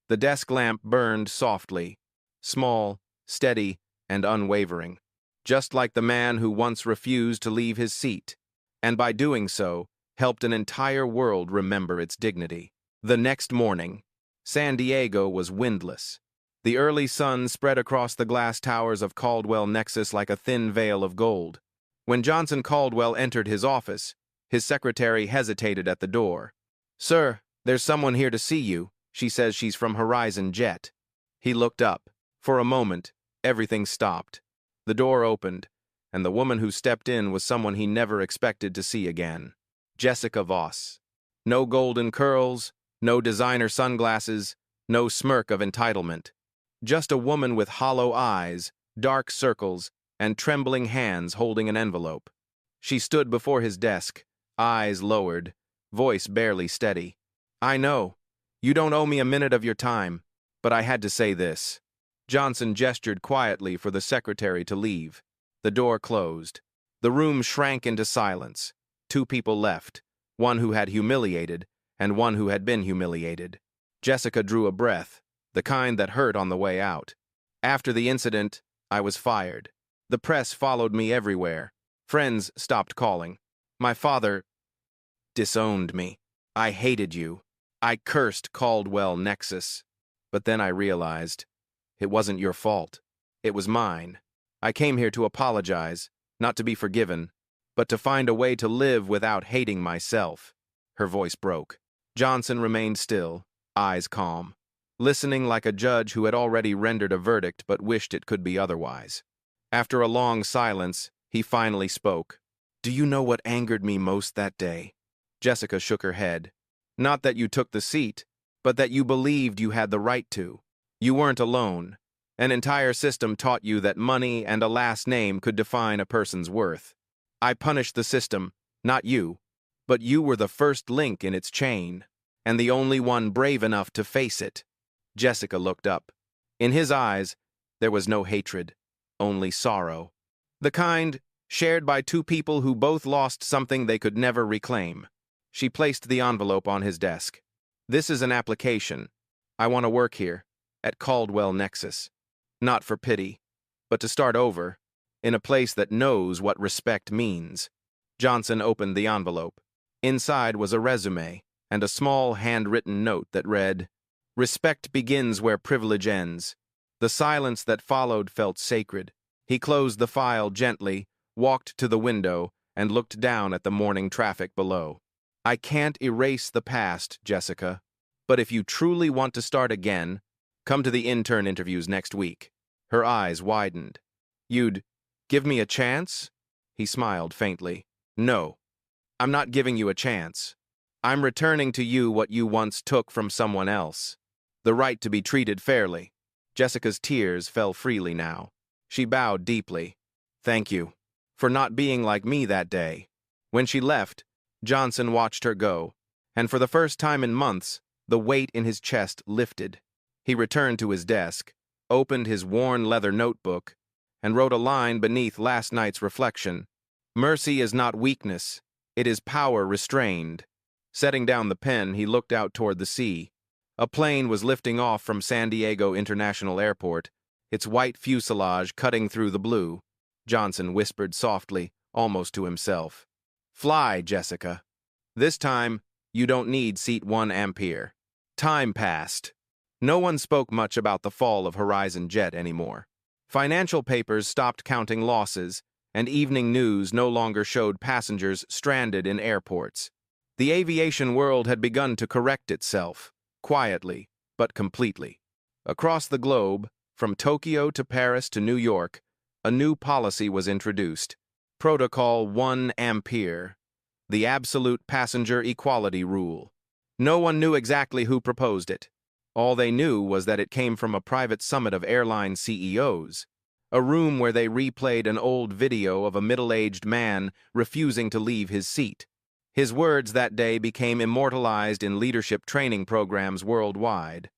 The desk lamp burned softly, small, steady, and unwavering, just like the man who once refused to leave his seat, and by doing so, helped an entire world remember its dignity. The next morning, San Diego was windless. The early sun spread across the glass towers of Caldwell Nexus like a thin veil of gold. When Johnson Caldwell entered his office, his secretary hesitated at the door. "Sir, there's someone here to see you. She says she's from Horizon Jet." He looked up. For a moment, everything stopped. The door opened, and the woman who stepped in was someone he never expected to see again. Jessica Voss. No golden curls, no designer sunglasses, no smirk of entitlement. Just a woman with hollow eyes, dark circles, and trembling hands holding an envelope. She stood before his desk, eyes lowered, voice barely steady. "I know, you don't owe me a minute of your time, but I had to say this." Johnson gestured quietly for the secretary to leave. The door closed. The room shrank into silence. Two people left, one who had humiliated and one who had been humiliated. Jessica drew a breath, the kind that hurt on the way out. "After the incident, I was fired. The press followed me everywhere. Friends stopped calling. My father disowned me. I hated you. I cursed Caldwell Nexus. But then I realized it wasn't your fault. It was mine. I came here to apologize, not to be forgiven, but to find a way to live without hating myself." Her voice broke. Johnson remained still, eyes calm, listening like a judge who had already rendered a verdict but wished it could be otherwise. After a long silence, he finally spoke. Do you know what angered me most that day? Jessica shook her head. Not that you took the seat, but that you believed you had the right to. You weren't alone. An entire system taught you that money and a last name could define a person's worth. I punished the system, not you, but you were the first link in its chain, and the only one brave enough to face it. Jessica looked up. In his eyes, there was no hatred, only sorrow. The kind shared by two people who both lost something they could never reclaim. She placed the envelope on his desk. This is an application. I want to work here, at Caldwell Nexus. Not for pity, but to start over, in a place that knows what respect means. Johnson opened the envelope. Inside was a resume and a small handwritten note that read, "Respect begins where privilege ends." The silence that followed felt sacred. He closed the file gently, walked to the window, and looked down at the morning traffic below. I can't erase the past, Jessica, but if you truly want to start again, come to the intern interviews next week. Her eyes widened. You'd give me a chance? He smiled faintly. No, I'm not giving you a chance. I'm returning to you what you once took from someone else. The right to be treated fairly. Jessica's tears fell freely now. She bowed deeply. Thank you for not being like me that day. When she left, Johnson watched her go, and for the first time in months, the weight in his chest lifted. He returned to his desk, opened his worn leather notebook, and wrote a line beneath last night's reflection. Mercy is not weakness, it is power restrained. Setting down the pen, he looked out toward the sea. A plane was lifting off from San Diego International Airport, its white fuselage cutting through the blue. Johnson whispered softly, almost to himself. Fly, Jessica. This time, you don't need seat 1 Ampere. Time passed. No one spoke much about the fall of Horizon Jet anymore. Financial papers stopped counting losses, and evening news no longer showed passengers stranded in airports. The aviation world had begun to correct itself, quietly, but completely. Across the globe, from Tokyo to Paris to New York, a new policy was introduced. Protocol 1 Ampere, the absolute passenger equality rule. No one knew exactly who proposed it. All they knew was that it came from a private summit of airline CEOs, a room where they replayed an old video of a middle-aged man refusing to leave his seat. His words that day became immortalized in leadership training programs worldwide.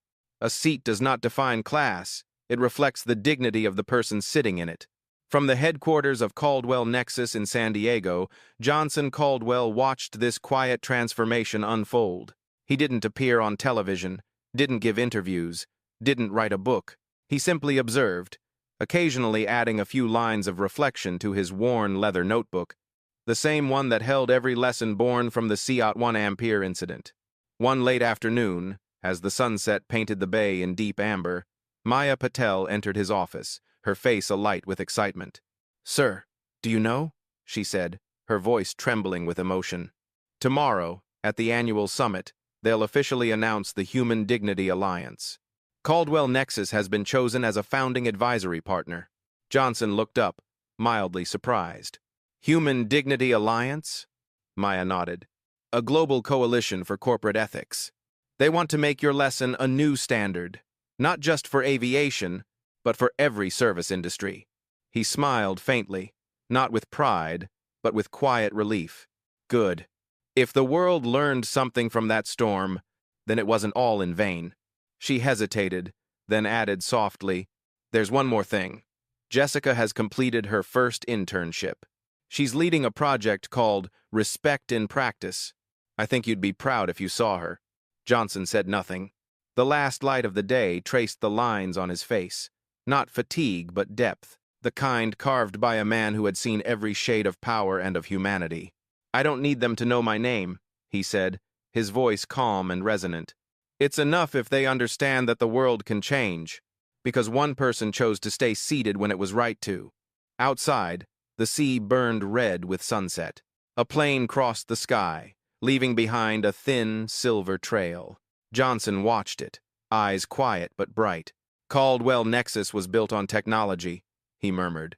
A seat does not define class, it reflects the dignity of the person sitting in it. From the headquarters of Caldwell Nexus in San Diego, Johnson Caldwell watched this quiet transformation unfold. He didn't appear on television, didn't give interviews, didn't write a book. He simply observed, occasionally adding a few lines of reflection to his worn leather notebook, the same one that held every lesson born from the Seat 1 Ampere incident. One late afternoon, as the sunset painted the bay in deep amber, Maya Patel entered his office, her face alight with excitement. Sir, do you know? She said, her voice trembling with emotion. Tomorrow, at the annual summit, they'll officially announce the Human Dignity Alliance. Caldwell Nexus has been chosen as a founding advisory partner. Johnson looked up, mildly surprised. Human Dignity Alliance? Maya nodded. A global coalition for corporate ethics. They want to make your lesson a new standard, not just for aviation, but for every service industry. He smiled faintly, not with pride, but with quiet relief. Good. If the world learned something from that storm, then it wasn't all in vain. She hesitated, then added softly, There's one more thing. Jessica has completed her first internship. She's leading a project called Respect in Practice. I think you'd be proud if you saw her. Johnson said nothing. The last light of the day traced the lines on his face. Not fatigue, but depth, the kind carved by a man who had seen every shade of power and of humanity. I don't need them to know my name, he said, his voice calm and resonant. It's enough if they understand that the world can change, because one person chose to stay seated when it was right to. Outside, the sea burned red with sunset. A plane crossed the sky, leaving behind a thin, silver trail. Johnson watched it, eyes quiet but bright. Caldwell Nexus was built on technology, he murmured.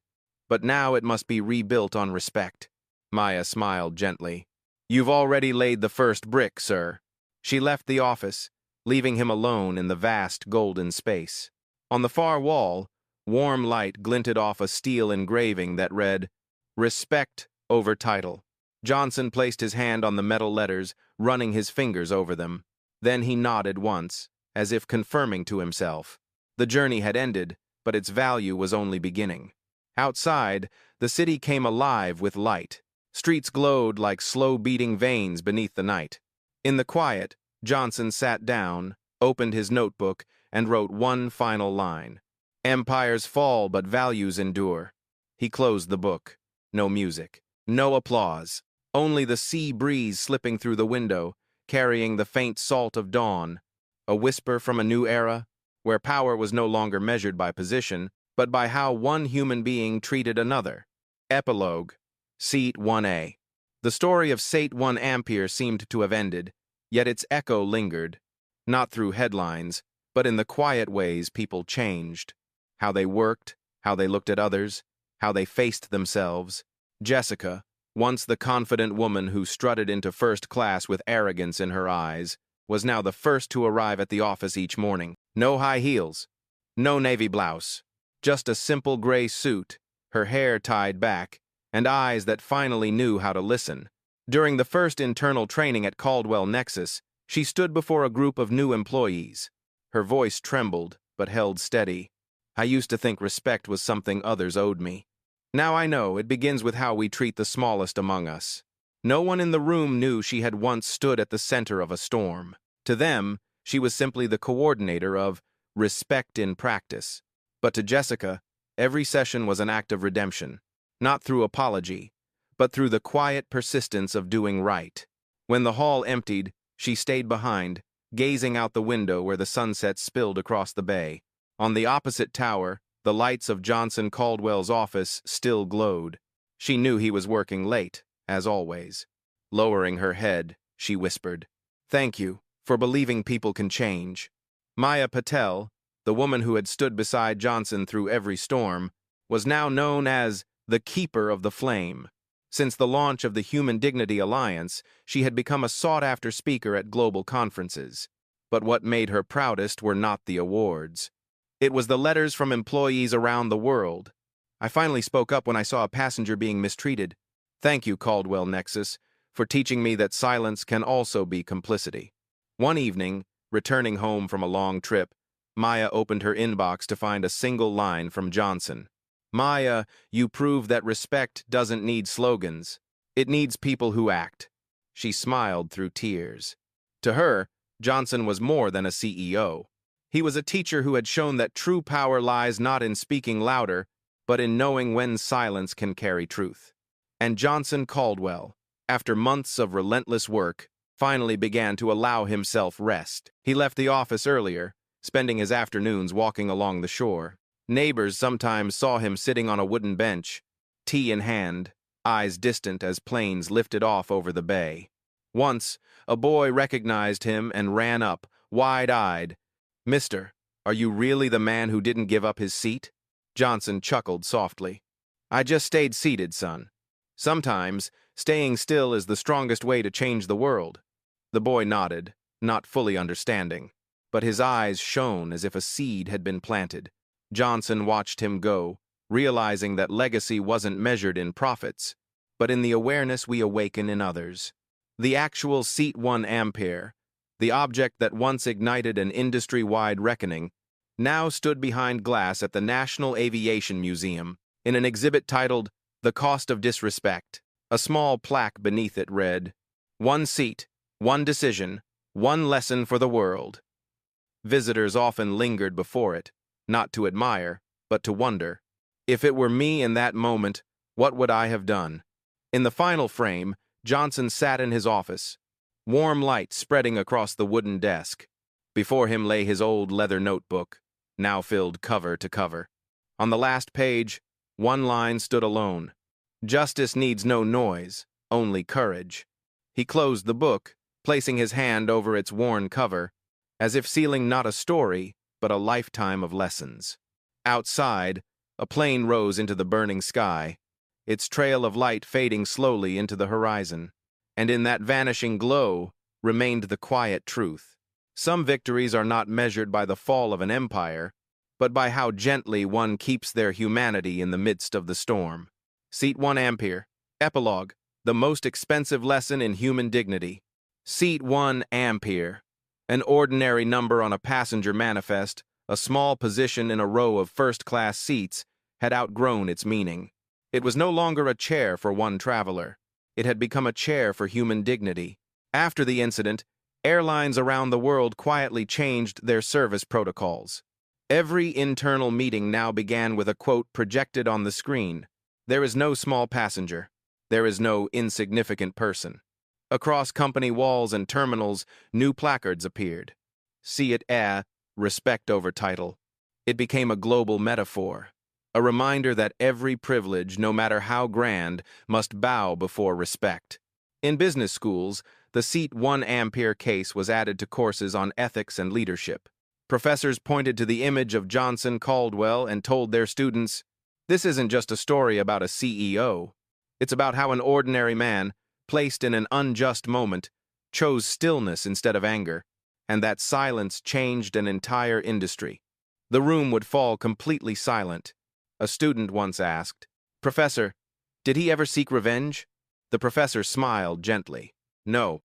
But now it must be rebuilt on respect. Maya smiled gently. You've already laid the first brick, sir. She left the office, leaving him alone in the vast golden space. On the far wall, warm light glinted off a steel engraving that read, Respect over title. Johnson placed his hand on the metal letters, running his fingers over them. Then he nodded once, as if confirming to himself. The journey had ended, but its value was only beginning. Outside, the city came alive with light. Streets glowed like slow-beating veins beneath the night. In the quiet, Johnson sat down, opened his notebook, and wrote one final line. Empires fall, but values endure. He closed the book. No music. No applause. Only the sea breeze slipping through the window, carrying the faint salt of dawn. A whisper from a new era, where power was no longer measured by position, but by how one human being treated another. Epilogue. Seat 1A. The story of Sate 1 Ampere seemed to have ended, yet its echo lingered, not through headlines, but in the quiet ways people changed. How they worked, how they looked at others, how they faced themselves. Jessica, once the confident woman who strutted into first class with arrogance in her eyes, was now the first to arrive at the office each morning. No high heels, no navy blouse, just a simple gray suit, her hair tied back, and eyes that finally knew how to listen. During the first internal training at Caldwell Nexus, she stood before a group of new employees. Her voice trembled, but held steady. I used to think respect was something others owed me. Now I know it begins with how we treat the smallest among us. No one in the room knew she had once stood at the center of a storm. To them, she was simply the coordinator of respect in practice. But to Jessica, every session was an act of redemption, not through apology, but through the quiet persistence of doing right. When the hall emptied, she stayed behind, gazing out the window where the sunset spilled across the bay. On the opposite tower, the lights of Johnson Caldwell's office still glowed. She knew he was working late, as always. Lowering her head, she whispered, "Thank you for believing people can change." Maya Patel, the woman who had stood beside Johnson through every storm, was now known as the Keeper of the Flame. Since the launch of the Human Dignity Alliance, she had become a sought-after speaker at global conferences. But what made her proudest were not the awards. It was the letters from employees around the world. I finally spoke up when I saw a passenger being mistreated. Thank you, Caldwell Nexus, for teaching me that silence can also be complicity. One evening, returning home from a long trip, Maya opened her inbox to find a single line from Johnson. Maya, you prove that respect doesn't need slogans. It needs people who act. She smiled through tears. To her, Johnson was more than a CEO. He was a teacher who had shown that true power lies not in speaking louder, but in knowing when silence can carry truth. And Johnson Caldwell, after months of relentless work, finally began to allow himself rest. He left the office earlier, spending his afternoons walking along the shore. Neighbors sometimes saw him sitting on a wooden bench, tea in hand, eyes distant as planes lifted off over the bay. Once, a boy recognized him and ran up, wide-eyed. "Mister, are you really the man who didn't give up his seat?" Johnson chuckled softly. "I just stayed seated, son. Sometimes, staying still is the strongest way to change the world." The boy nodded, not fully understanding, but his eyes shone as if a seed had been planted. Johnson watched him go, realizing that legacy wasn't measured in profits, but in the awareness we awaken in others. The actual Seat 1 Ampere, the object that once ignited an industry-wide reckoning, now stood behind glass at the National Aviation Museum in an exhibit titled The Cost of Disrespect. A small plaque beneath it read, "One seat, one decision, one lesson for the world." Visitors often lingered before it, not to admire, but to wonder. If it were me in that moment, what would I have done? In the final frame, Johnson sat in his office, warm light spreading across the wooden desk. Before him lay his old leather notebook, now filled cover to cover. On the last page, one line stood alone. "Justice needs no noise, only courage." He closed the book, placing his hand over its worn cover, as if sealing not a story, but a lifetime of lessons. Outside, a plane rose into the burning sky. its trail of light fading slowly into the horizon. And in that vanishing glow remained the quiet truth. Some victories are not measured by the fall of an empire, but by how gently one keeps their humanity in the midst of the storm. Seat 1 Ampere. Epilogue. The most expensive lesson in human dignity. Seat 1 Ampere. An ordinary number on a passenger manifest, a small position in a row of first-class seats, had outgrown its meaning. It was no longer a chair for one traveler. It had become a chair for human dignity. After the incident, airlines around the world quietly changed their service protocols. Every internal meeting now began with a quote projected on the screen. There is no small passenger. There is no insignificant person. Across company walls and terminals, new placards appeared. See it as respect over title. It became a global metaphor, a reminder that every privilege, no matter how grand, must bow before respect. In business schools, the Seat 1 Ampere case was added to courses on ethics and leadership. Professors pointed to the image of Johnson Caldwell and told their students, "This isn't just a story about a CEO. It's about how an ordinary man, placed in an unjust moment, chose stillness instead of anger, and that silence changed an entire industry." The room would fall completely silent. A student once asked, "Professor, did he ever seek revenge?" The professor smiled gently. "No.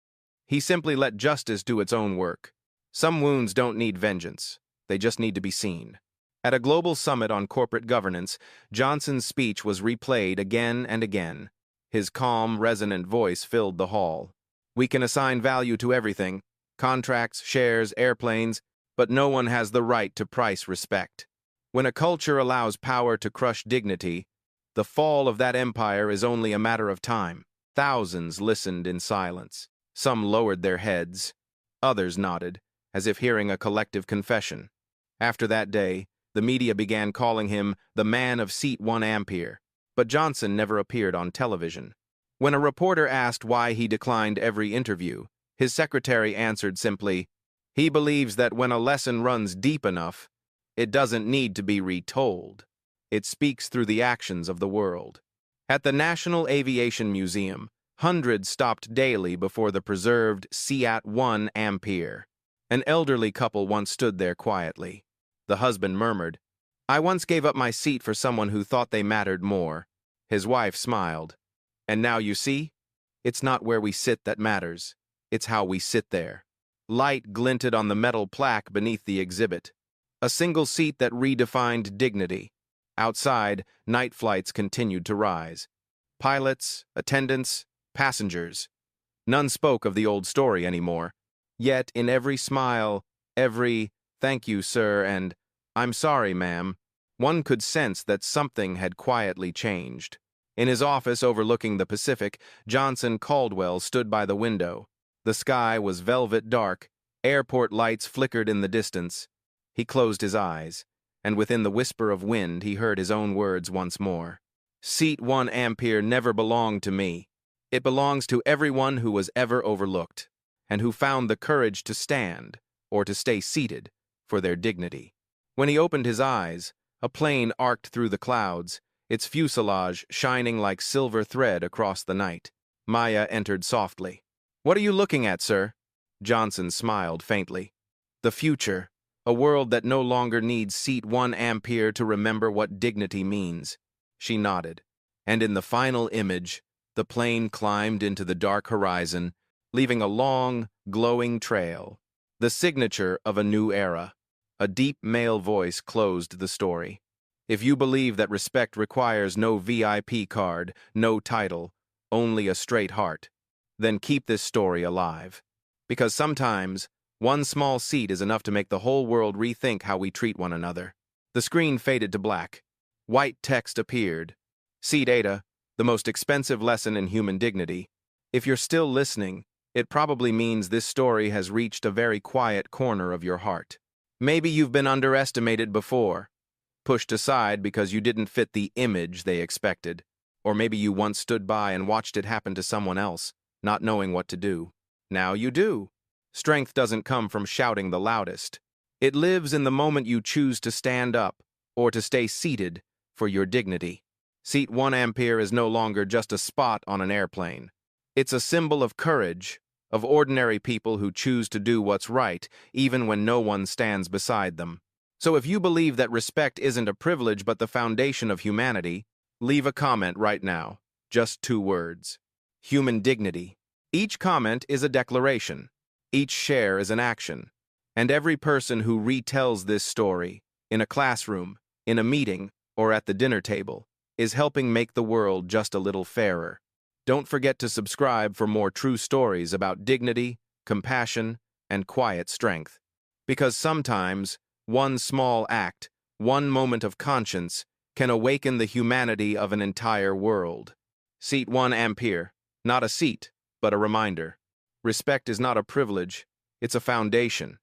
He simply let justice do its own work. Some wounds don't need vengeance. They just need to be seen." At a global summit on corporate governance, Johnson's speech was replayed again and again. His calm, resonant voice filled the hall. "We can assign value to everything, contracts, shares, airplanes, but no one has the right to price respect. When a culture allows power to crush dignity, the fall of that empire is only a matter of time." Thousands listened in silence. Some lowered their heads. Others nodded, as if hearing a collective confession. After that day, the media began calling him the man of Seat 1 Ampere, but Johnson never appeared on television. When a reporter asked why he declined every interview, his secretary answered simply, "He believes that when a lesson runs deep enough, it doesn't need to be retold. It speaks through the actions of the world." At the National Aviation Museum, hundreds stopped daily before the preserved Seat 1 Ampere. An elderly couple once stood there quietly. The husband murmured, "I once gave up my seat for someone who thought they mattered more." His wife smiled. "And now you see? It's not where we sit that matters. It's how we sit there." Light glinted on the metal plaque beneath the exhibit. A single seat that redefined dignity. Outside, night flights continued to rise. Pilots, attendants, passengers. None spoke of the old story anymore. Yet in every smile, every "thank you, sir," and "I'm sorry, ma'am," one could sense that something had quietly changed. In his office overlooking the Pacific, Johnson Caldwell stood by the window. The sky was velvet dark, airport lights flickered in the distance. He closed his eyes, and within the whisper of wind he heard his own words once more. "Seat 1 Ampere never belonged to me. It belongs to everyone who was ever overlooked, and who found the courage to stand, or to stay seated, for their dignity." When he opened his eyes, a plane arced through the clouds, its fuselage shining like silver thread across the night. Maya entered softly. "What are you looking at, sir?" Johnson smiled faintly. "The future, a world that no longer needs Seat 1 Ampere to remember what dignity means." She nodded, and in the final image, the plane climbed into the dark horizon, leaving a long, glowing trail, the signature of a new era. A deep male voice closed the story. "If you believe that respect requires no VIP card, no title, only a straight heart, then keep this story alive. Because sometimes, one small seat is enough to make the whole world rethink how we treat one another." The screen faded to black. White text appeared. "Seat Ada, the most expensive lesson in human dignity." If you're still listening, it probably means this story has reached a very quiet corner of your heart. Maybe you've been underestimated before, pushed aside because you didn't fit the image they expected. Or maybe you once stood by and watched it happen to someone else, not knowing what to do. Now you do. Strength doesn't come from shouting the loudest. It lives in the moment you choose to stand up, or to stay seated, for your dignity. Seat 1 Ampere is no longer just a spot on an airplane. It's a symbol of courage, of ordinary people who choose to do what's right, even when no one stands beside them. So if you believe that respect isn't a privilege but the foundation of humanity, leave a comment right now. Just 2 words. Human dignity. Each comment is a declaration. Each share is an action. And every person who retells this story, in a classroom, in a meeting, or at the dinner table, is helping make the world just a little fairer. Don't forget to subscribe for more true stories about dignity, compassion, and quiet strength. Because sometimes, one small act, one moment of conscience, can awaken the humanity of an entire world. Seat 1 Ampere, not a seat, but a reminder. Respect is not a privilege, it's a foundation.